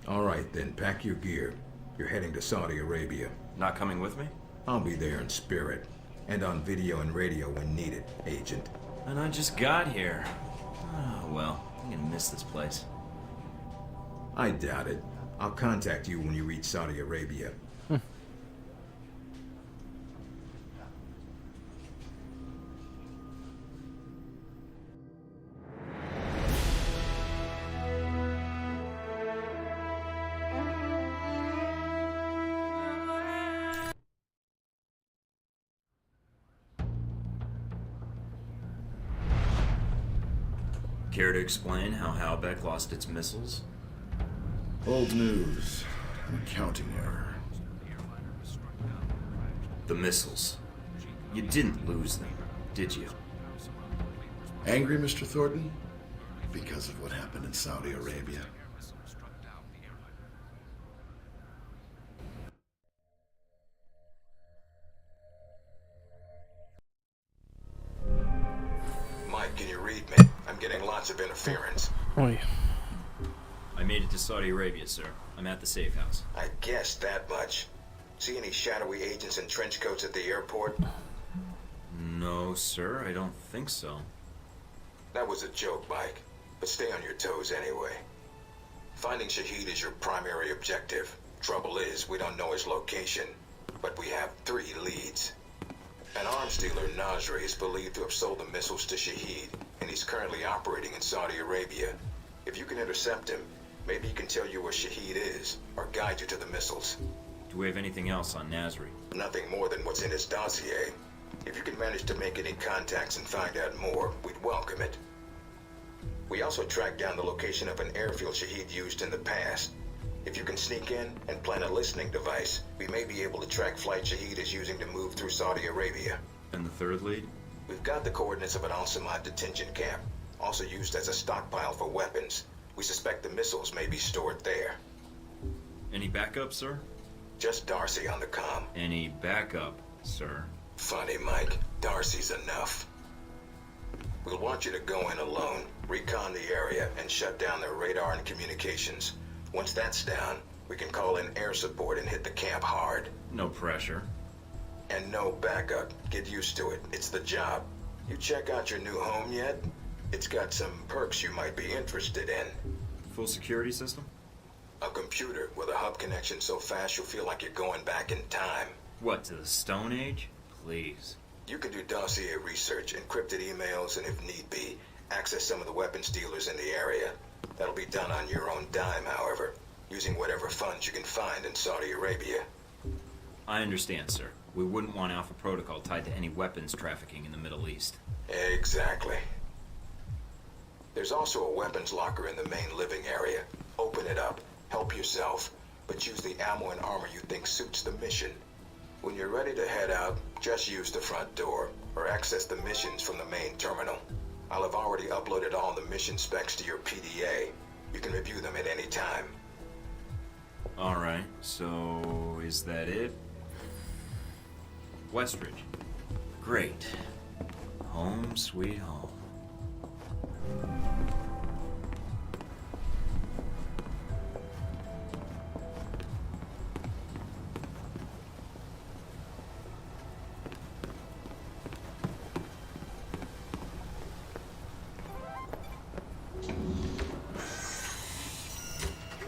All right, then, pack your gear. You're heading to Saudi Arabia. Not coming with me? I'll be there in spirit, and on video and radio when needed, Agent. And I just got here. Oh, well, I'm gonna miss this place. I doubt it. I'll contact you when you reach Saudi Arabia. Care to explain how Halbeck lost its missiles? Old news. An accounting error. The missiles. You didn't lose them, did you? Angry, Mr. Thornton? Because of what happened in Saudi Arabia. Mike, can you read me? I'm getting lots of interference. Oi. I made it to Saudi Arabia, sir. I'm at the safe house. I guessed that much. See any shadowy agents in trench coats at the airport? No, sir, I don't think so. That was a joke, Mike. But stay on your toes anyway. Finding Shahid is your primary objective. Trouble is, we don't know his location. But we have 3 leads. An arms dealer, Nasri, is believed to have sold the missiles to Shahid, and he's currently operating in Saudi Arabia. If you can intercept him, maybe he can tell you where Shahid is, or guide you to the missiles. Do we have anything else on Nasri? Nothing more than what's in his dossier. If you can manage to make any contacts and find out more, we'd welcome it. We also tracked down the location of an airfield Shahid used in the past. If you can sneak in and plant a listening device, we may be able to track flight Shahid is using to move through Saudi Arabia. And the third lead? We've got the coordinates of an Al-Samad detention camp, also used as a stockpile for weapons. We suspect the missiles may be stored there. Any backup, sir? Just Darcy on the comm. Any backup, sir? Funny, Mike. Darcy's enough. We'll want you to go in alone, recon the area, and shut down their radar and communications. Once that's down, we can call in air support and hit the camp hard. No pressure. And no backup. Get used to it. It's the job. You check out your new home yet? It's got some perks you might be interested in. Full security system? A computer with a hub connection so fast you'll feel like you're going back in time. What, to the Stone Age? Please. You can do dossier research, encrypted emails, and if need be, access some of the weapons dealers in the area. That'll be done on your own dime, however, using whatever funds you can find in Saudi Arabia. I understand, sir. We wouldn't want Alpha Protocol tied to any weapons trafficking in the Middle East. Exactly. There's also a weapons locker in the main living area. Open it up, help yourself, but use the ammo and armor you think suits the mission. When you're ready to head out, just use the front door, or access the missions from the main terminal. I'll have already uploaded all the mission specs to your PDA. You can review them at any time. Alright, so is that it? Westridge. Great. Home sweet home.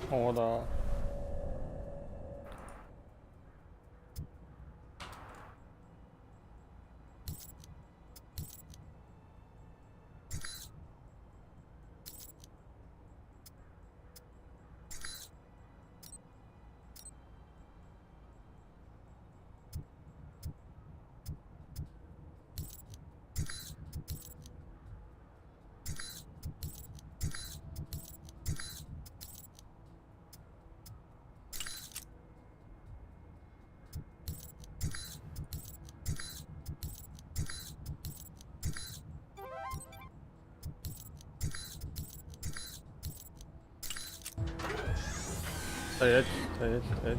О, да. Стоять, стоять, стоять.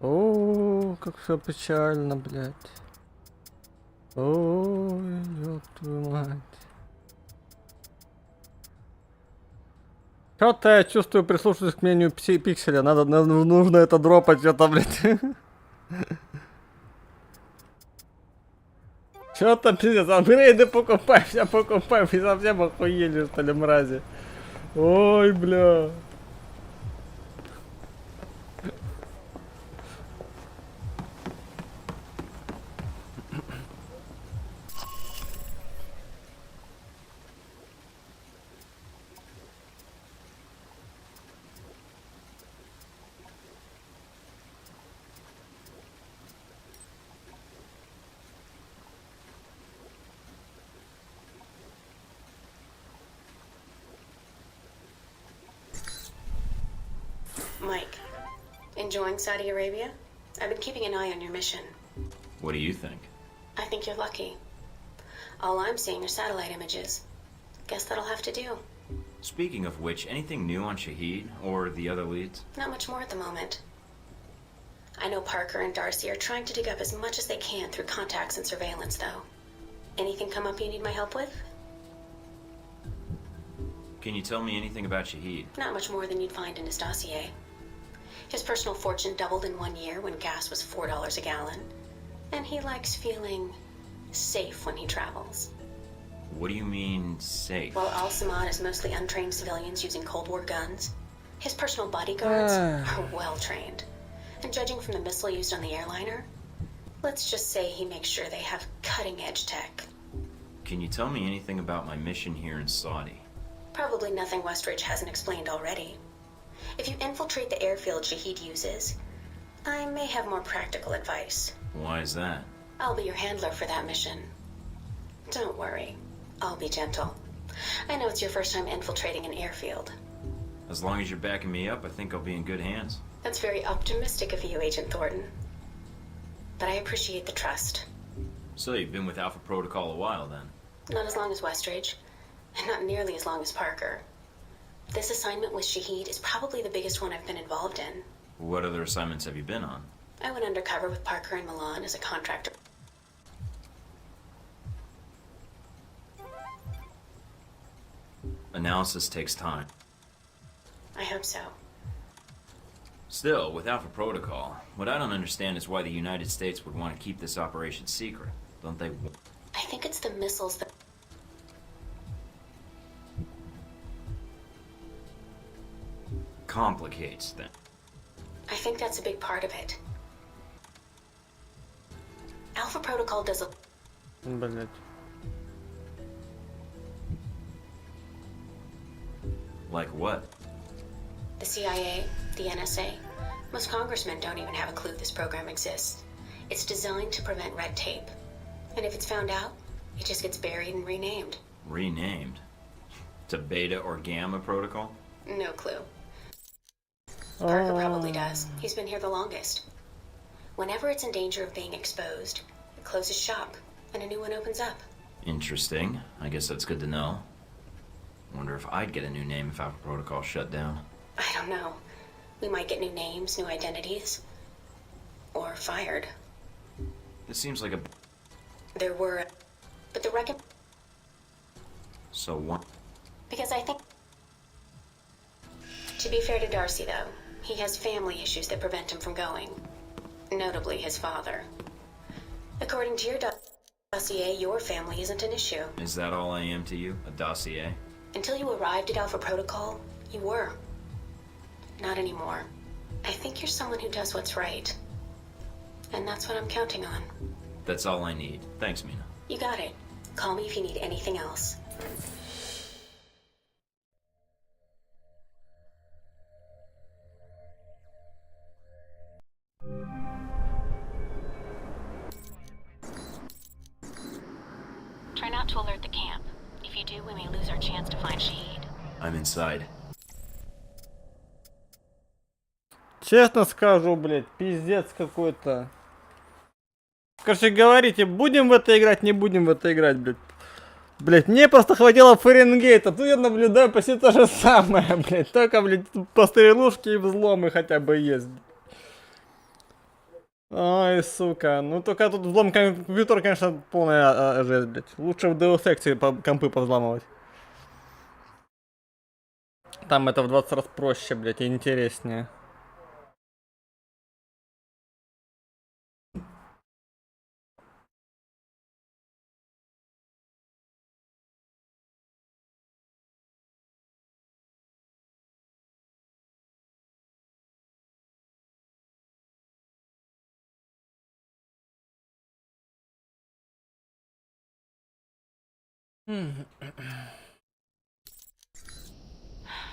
О, как все печально, блядь. Ой, ёб твою мать. Чё-то я чувствую, прислушиваясь к мнению Пикселя. Нужно это дропать, что-то, блядь. Чё-то, пиздец, апгрейды покупай, все покупай, вы совсем охуели, что ли, мрази. Ой, бля. Mike, enjoying Saudi Arabia? I've been keeping an eye on your mission. What do you think? I think you're lucky. All I'm seeing are satellite images. Guess that'll have to do. Speaking of which, anything new on Shahid or the other leads? Not much more at the moment. I know Parker and Darcy are trying to dig up as much as they can through contacts and surveillance, though. Anything come up you need my help with? Can you tell me anything about Shahid? Not much more than you'd find in his dossier. His personal fortune doubled in 1 year when gas was $4 a gallon. And he likes feeling safe when he travels. What do you mean, safe? While Al-Samad is mostly untrained civilians using Cold War guns, his personal bodyguards are well trained. And judging from the missile used on the airliner, let's just say he makes sure they have cutting-edge tech. Can you tell me anything about my mission here in Saudi? Probably nothing Westridge hasn't explained already. If you infiltrate the airfield Shahid uses, I may have more practical advice. Why is that? I'll be your handler for that mission. Don't worry, I'll be gentle. I know it's your first time infiltrating an airfield. As long as you're backing me up, I think I'll be in good hands. That's very optimistic of you, Agent Thornton. But I appreciate the trust. So you've been with Alpha Protocol a while, then? Not as long as Westridge, and not nearly as long as Parker. This assignment with Shahid is probably the biggest one I've been involved in. What other assignments have you been on? I went undercover with Parker in Milan as a contractor. Analysis takes time. I hope so. Still, with Alpha Protocol, what I don't understand is why the United States would want to keep this operation secret. Don't they? I think it's the missiles that... Complicates things. I think that's a big part of it. Alpha Protocol does a... Блять. Like what? The CIA, the NSA, most congressmen don't even have a clue this program exists. It's designed to prevent red tape. And if it's found out, it just gets buried and renamed. Renamed? To Beta or Gamma Protocol? No clue. Parker probably does. He's been here the longest. Whenever it's in danger of being exposed, it closes shop, and a new one opens up. Interesting. I guess that's good to know. Wonder if I'd get a new name if Alpha Protocol shut down. I don't know. We might get new names, new identities. Or fired. This seems like a... There were... But the reckon... So what? Because I think... To be fair to Darcy, though, he has family issues that prevent him from going. notably his father. According to your dossier, your family isn't an issue. Is that all I am to you? A dossier? Until you arrived at Alpha Protocol, you were. Not anymore. I think you're someone who does what's right. And that's what I'm counting on. That's all I need. Thanks, Mina. You got it. Call me if you need anything else. Try not to alert the camp. If you do, we may lose our chance to find Shahid. I'm inside. Честно скажу, блядь, пиздец какой-то. Короче, говорите, будем в это играть, не будем в это играть, блядь. Блядь, мне просто хватило Фаренгейта, тут я наблюдаю почти то же самое, блядь. Только, блядь, по стрелушки и взломы хотя бы есть. Ой, сука. Ну, только тут взлом компьютера, конечно, полная жесть, блядь. Лучше в Deus Ex компы повзламывать. Там это в 20 раз проще, блядь, и интереснее.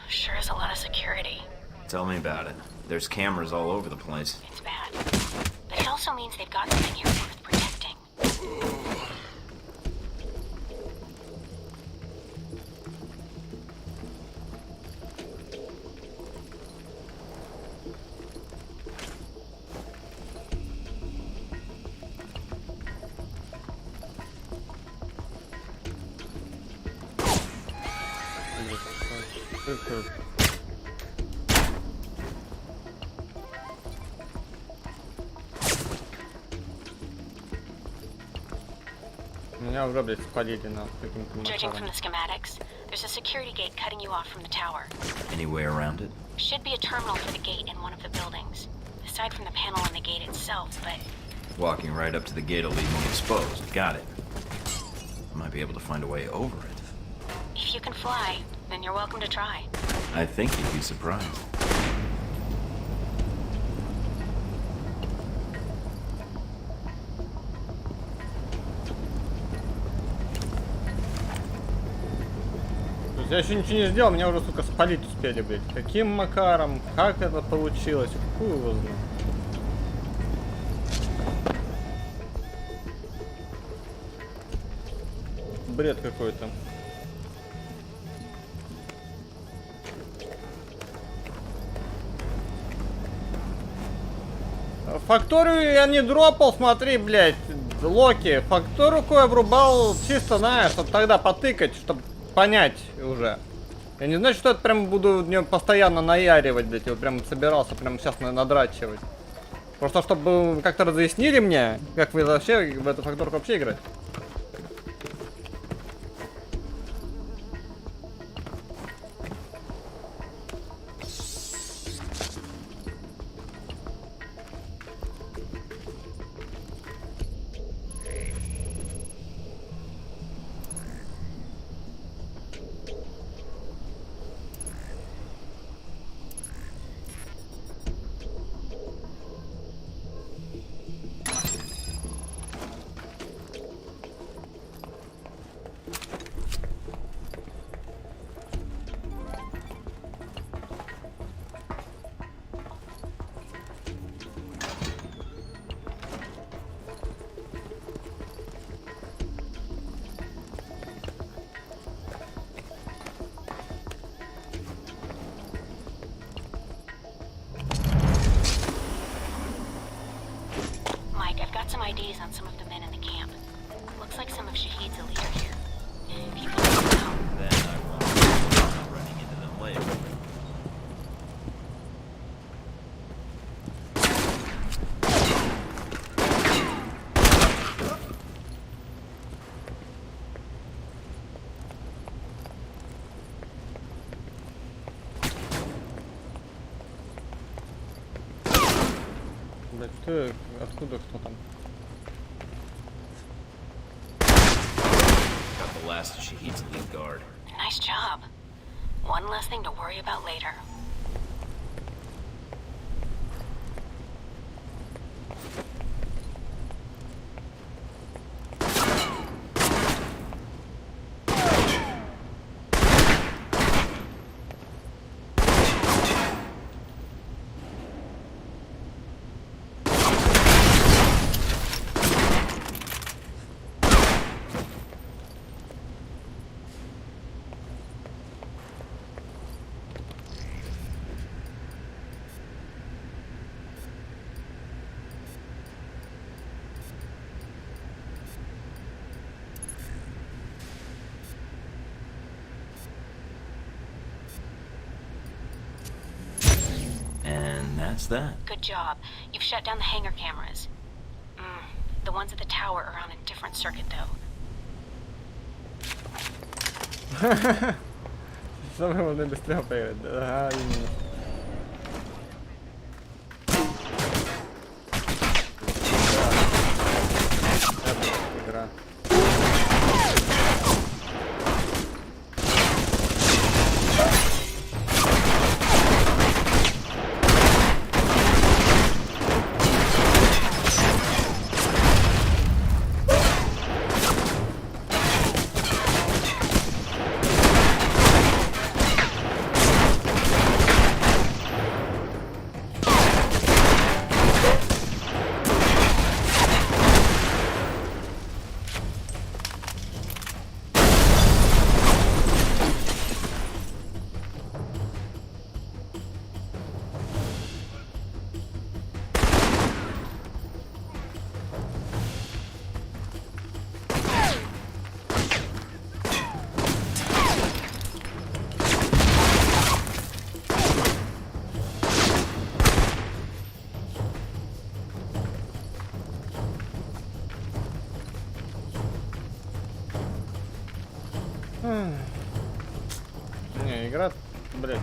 Sure is a lot of security. Tell me about it. There's cameras all over the place. It's bad. But it also means they've got something here worth protecting. Меня уже, блядь, спалили на каким-то Judging from макаром. the schematics, there's a security gate cutting you off from the tower. Any way around it? Should be a terminal for the gate in one of the buildings. Aside from the panel on the gate itself, but... Walking right up to the gate will leave me exposed. Got it. Might be able to find a way over it. If you can fly, then you're welcome to try. I think you'd be surprised. Я еще ничего не сделал, меня уже, сука, спалить успели, блядь. Каким макаром? Как это получилось? Хуй его знает. Бред какой-то. Факторию я не дропал, смотри, блядь, Локи. Факторию я врубал чисто, знаешь, чтобы тогда потыкать, чтобы понять уже. Я не знаю, что это прям буду в нем постоянно наяривать, блядь, я вот прям собирался прям сейчас надрачивать. Просто чтобы как-то разъяснили мне, как вы вообще в эту факторку вообще играть. Some IDs on some of the men in the camp. Looks like some of Shahid's a leader here. People don't know. Then I won't be running into them later. Блять, ты откуда, кто там? Got the last of Shahid's lead guard. Nice job. One less thing to worry about later. And that's that. Good job. You've shut down the hangar cameras. The ones at the tower are on a different circuit, though. Самое можно быстрее поиграть. Ага, именно. Игра. Не, игра, блядь.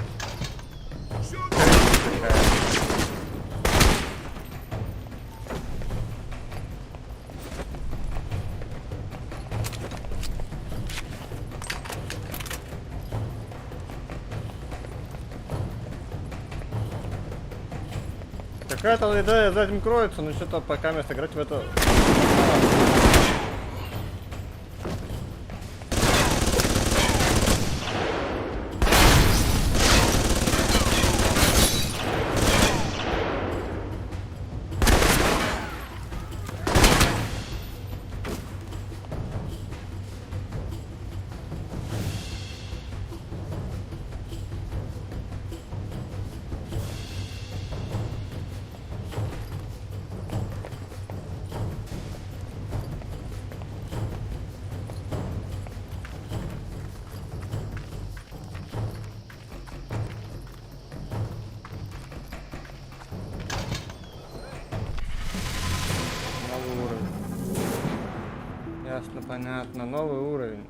Какая-то идея за этим кроется, но что-то пока место играть в это. Ясно, понятно. Новый уровень.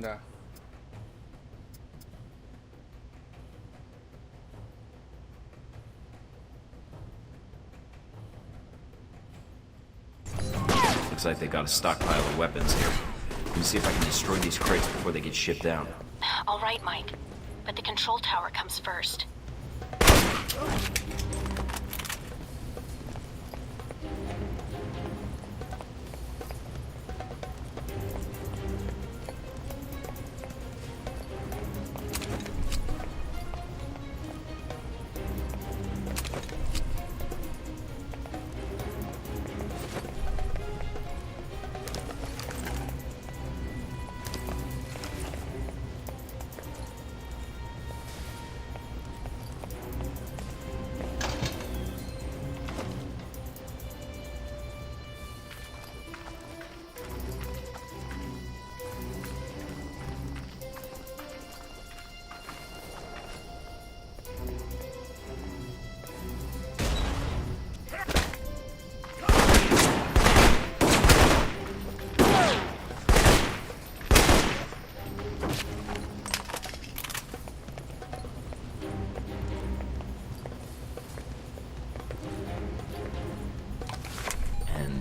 Да. Looks like they got a stockpile of weapons here. Let me see if I can destroy these crates before they get shipped out. All right, Mike. But the control tower comes first.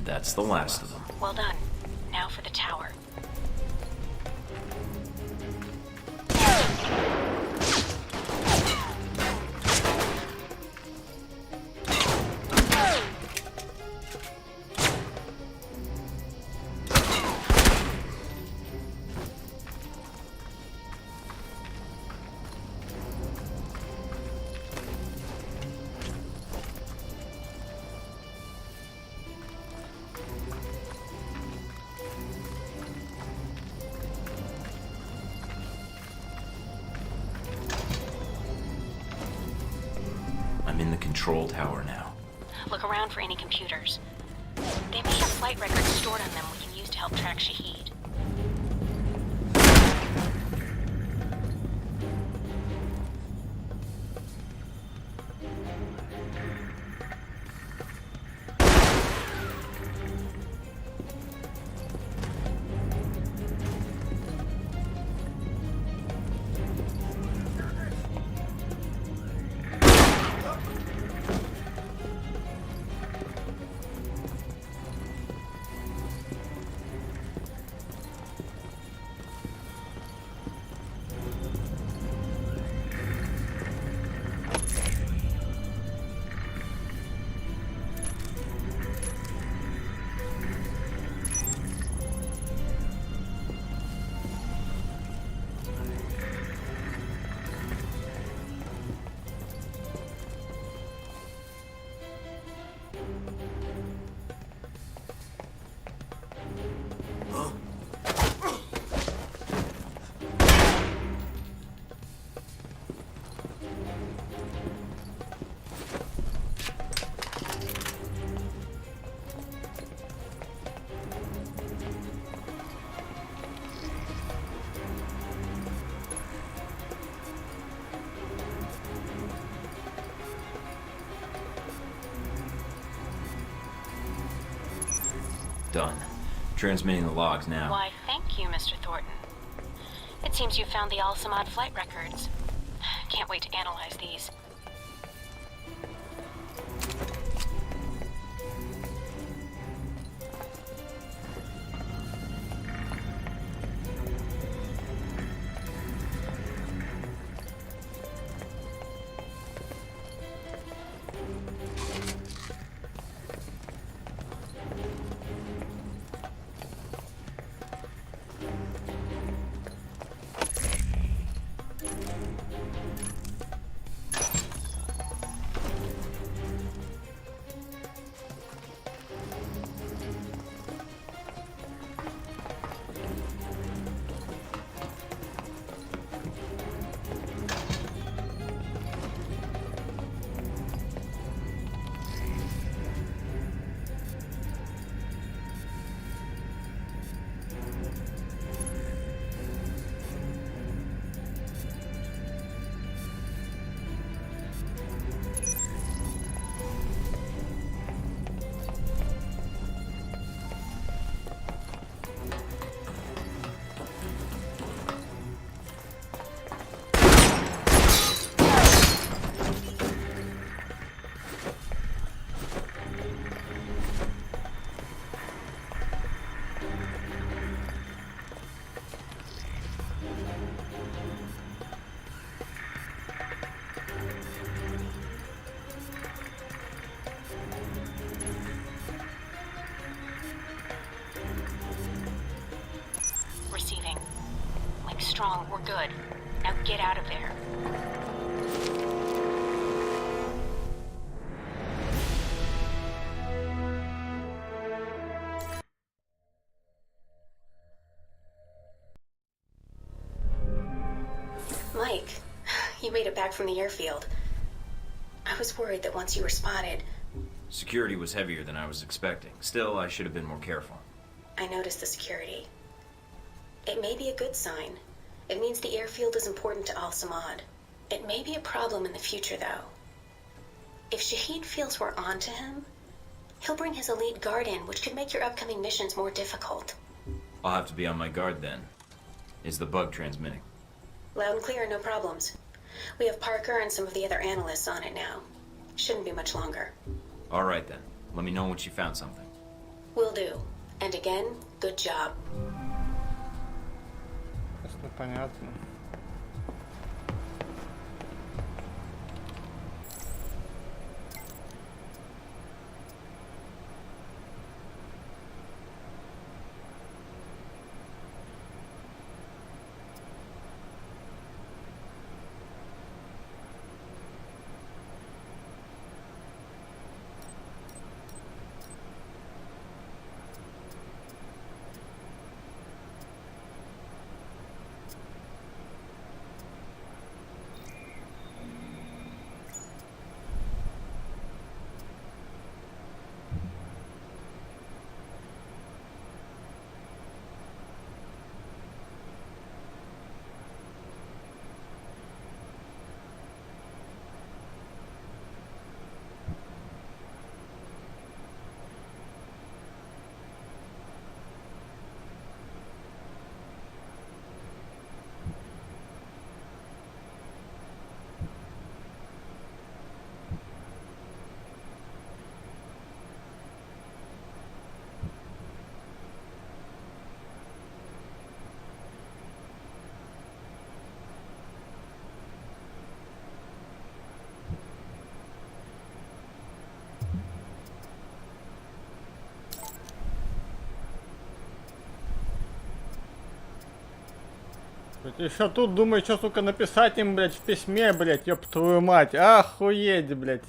That's the last of them. Well done. Now for the tower. I'm in the control tower now. Look around for any computers. They may have flight records stored on them we can use to help track Shahid. Done. Transmitting the logs now. Why, thank you, Mr. Thornton. It seems you found the Al-Samad flight records. Can't wait to analyze these. Receiving. Link strong, we're good. Now get out of there. Mike, you made it back from the airfield. I was worried that once you were spotted... Security was heavier than I was expecting. Still, I should have been more careful. I noticed the security. It may be a good sign. It means the airfield is important to Al-Samad. It may be a problem in the future, though. If Shahid feels we're on to him, he'll bring his elite guard in, which could make your upcoming missions more difficult. I'll have to be on my guard then. Is the bug transmitting? Loud and clear, no problems. We have Parker and some of the other analysts on it now. Shouldn't be much longer. All right then. Let me know once you found something. Will do. And again, good job. Ясно, понятно. Еще тут думаю, что, сука, написать им, блядь, в письме, блядь, ёб твою мать. Охуеть, блядь.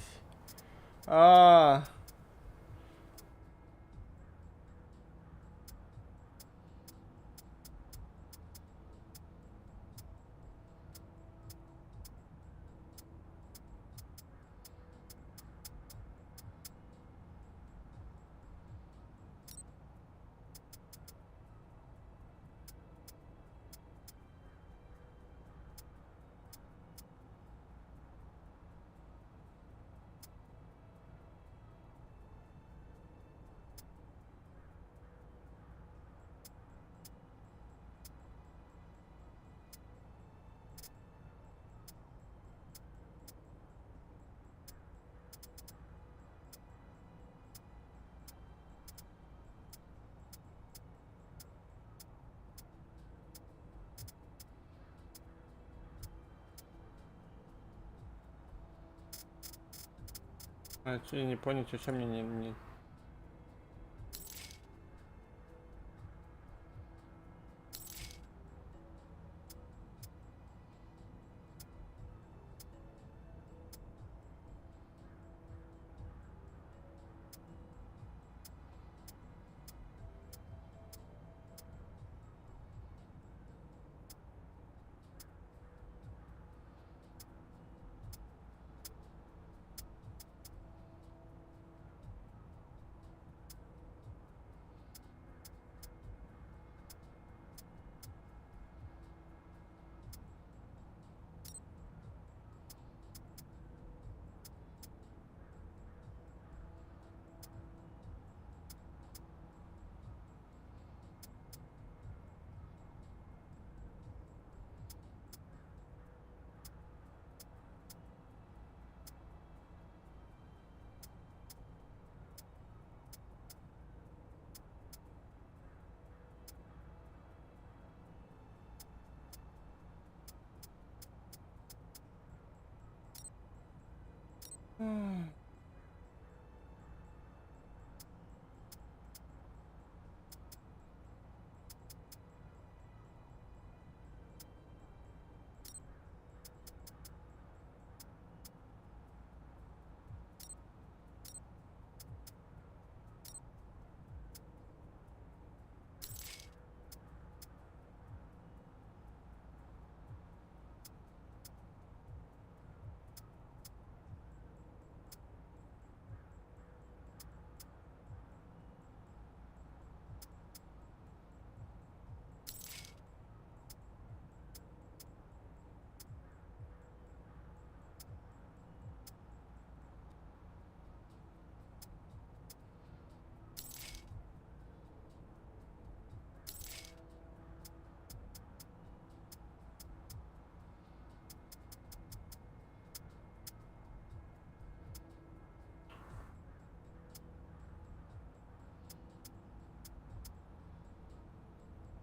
Я не понял, что мне не...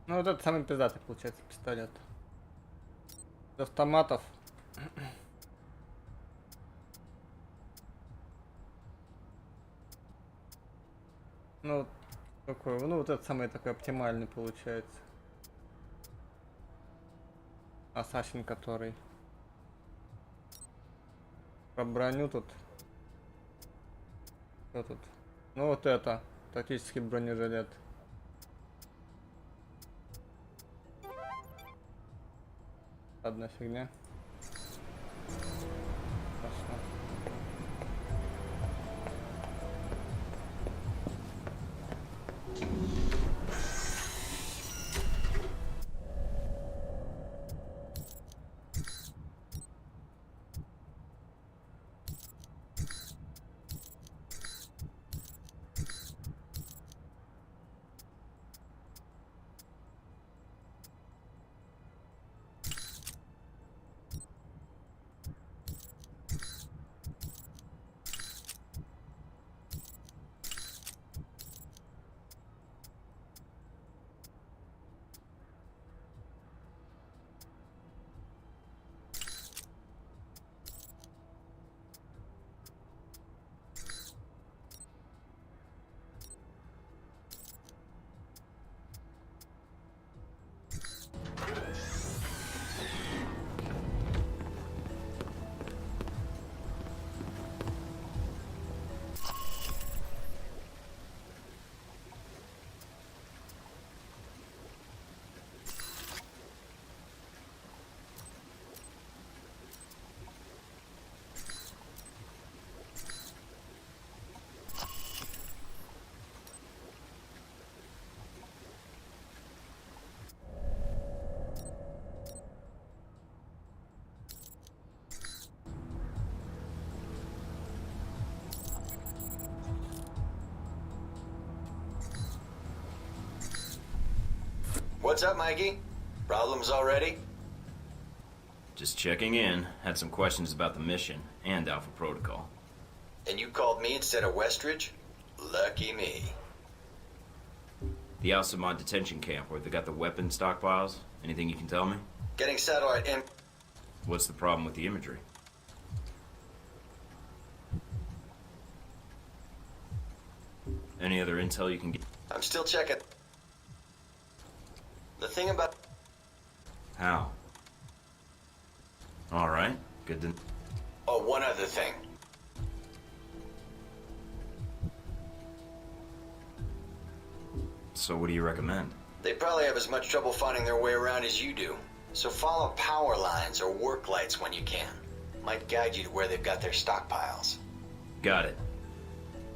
Ну вот это самый пиздатый получается пистолет. Из автоматов. Ну вот такой, ну вот это самый такой оптимальный получается. Ассасин который. Про броню тут. Что тут? Ну вот это. Тактический бронежилет. Одна фигня. Хорошо. What's up, Mikey? Problems already? Just checking in. Had some questions about the mission and Alpha Protocol. And you called me instead of Westridge? Lucky me. The Alcimod detention camp where they got the weapon stockpiles. Anything you can tell me? Getting satellite in. What's the problem with the imagery? Any other intel you can get? I'm still checking. The thing about... How? Alright, good to... Oh, one other thing. So what do you recommend? They probably have as much trouble finding their way around as you do. So follow power lines or work lights when you can. Might guide you to where they've got their stockpiles. Got it.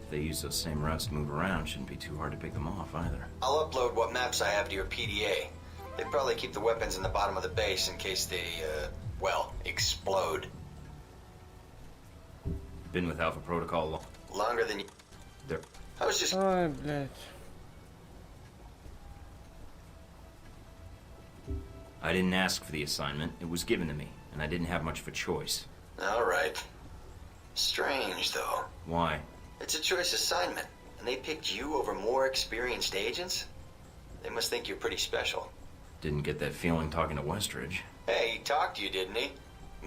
If they use those same routes to move around, shouldn't be too hard to pick them off either. I'll upload what maps I have to your PDA. They probably keep the weapons in the bottom of the base in case they, well, explode. Been with Alpha Protocol longer than you... They're... I was just... Ой, блядь. I didn't ask for the assignment. It was given to me, and I didn't have much of a choice. All right. Strange, though. Why? It's a choice assignment, and they picked you over more experienced agents? They must think you're pretty special. Didn't get that feeling talking to Westridge. Hey, he talked to you, didn't he?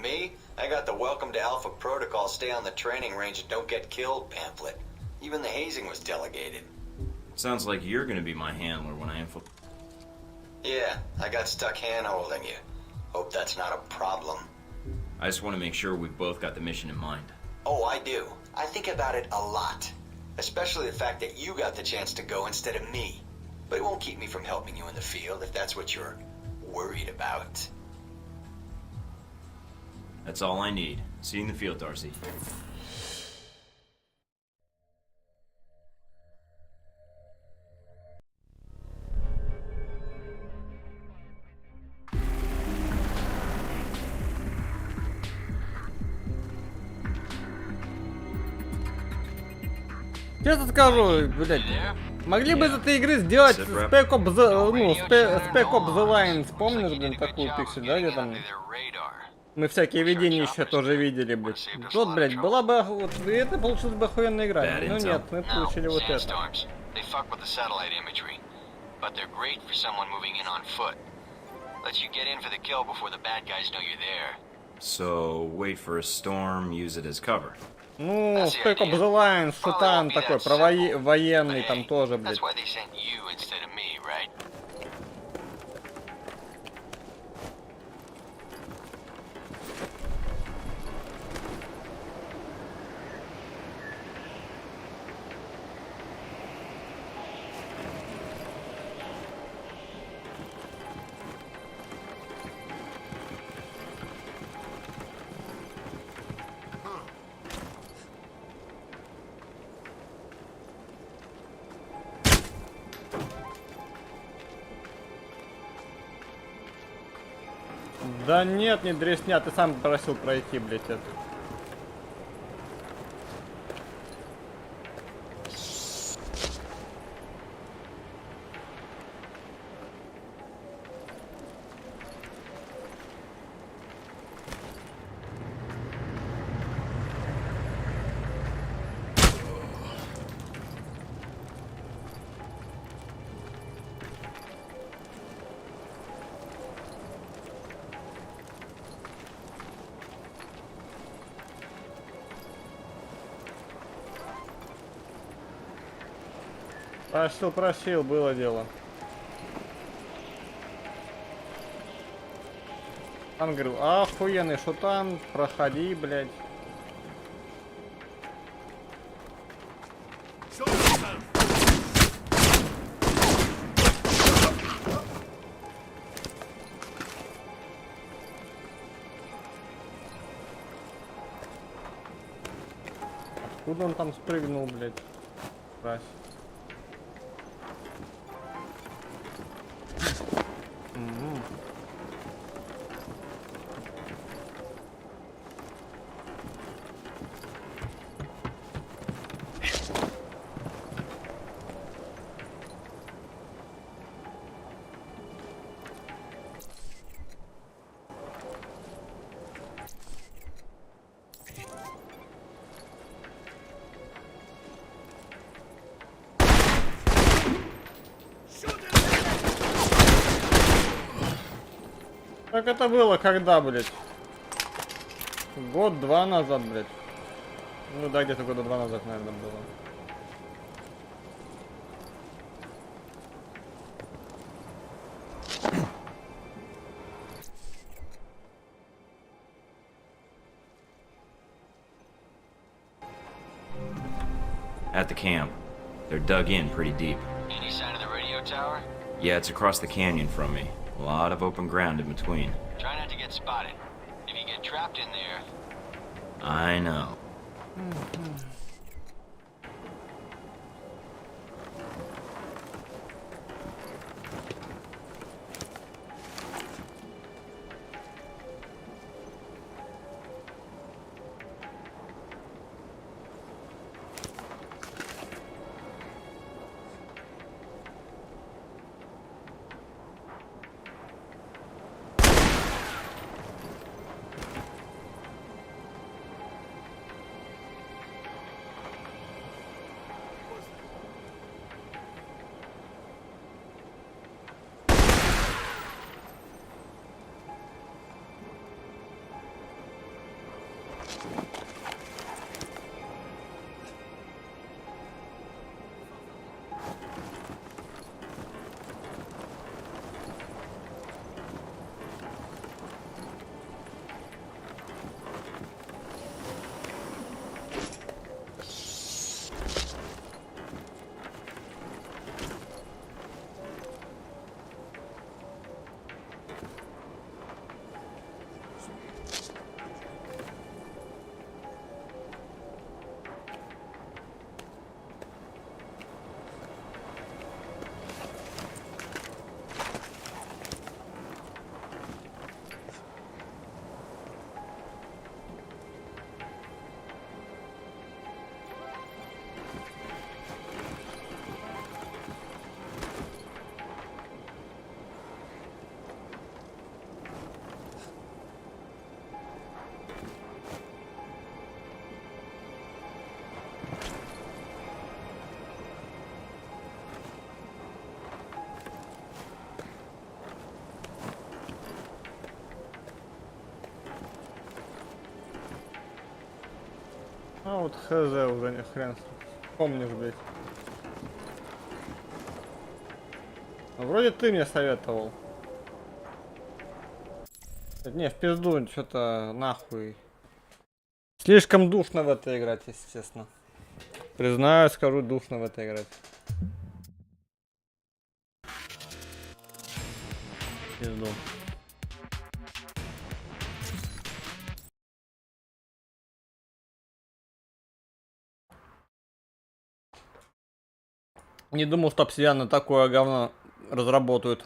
Me? I got the Welcome to Alpha Protocol, stay on the training range and don't get killed pamphlet. Even the hazing was delegated. Sounds like you're gonna be my handler when I infiltrate. Yeah, I got stuck hand-holding you. Hope that's not a problem. I just want to make sure we've both got the mission in mind. Oh, I do. I think about it a lot. Especially the fact that you got the chance to go instead of me. But it won't keep me from helping you in the field if that's what you're worried about. That's all I need. See you in the field, Darcy. Честно скажу, блядь, могли бы из этой игры сделать Spec Ops The Line, помнишь, блин, такую пиксель, да, где там мы всякие видения еще тоже видели, блядь. Вот, блядь, была бы, вот, это получилась бы охуенная игра, но нет, мы получили вот это. but they're great for someone moving in on foot. Lets you get in for the kill before the bad guys know you're there. So, wait for a storm, use it as cover. Ну, Spec Ops The Line, шутан такой, про военный там тоже, блядь. That's why they sent you instead of me, right? Да нет, не дресня, ты сам просил пройти, блядь, это. Просил, было дело. Он говорил, охуенный шутан, проходи, блядь. Откуда он там спрыгнул, блядь? Раз. Как это было, когда, блядь? Год-два назад, блядь. Ну да, где-то года 2 назад, наверное, было. At the camp. They're dug in pretty deep. Any sign of the radio tower? Yeah, it's across the canyon from me. A lot of open ground in between. Try not to get spotted. If you get trapped in there... I know. вот хз уже не хрен. Помнишь, блядь. Ну, вроде ты мне советовал. Не, в пизду, что-то нахуй. Слишком душно в это играть, естественно. Признаю, скажу, душно в это играть. Пизду. Не думал, что обсидианы такое говно разработают.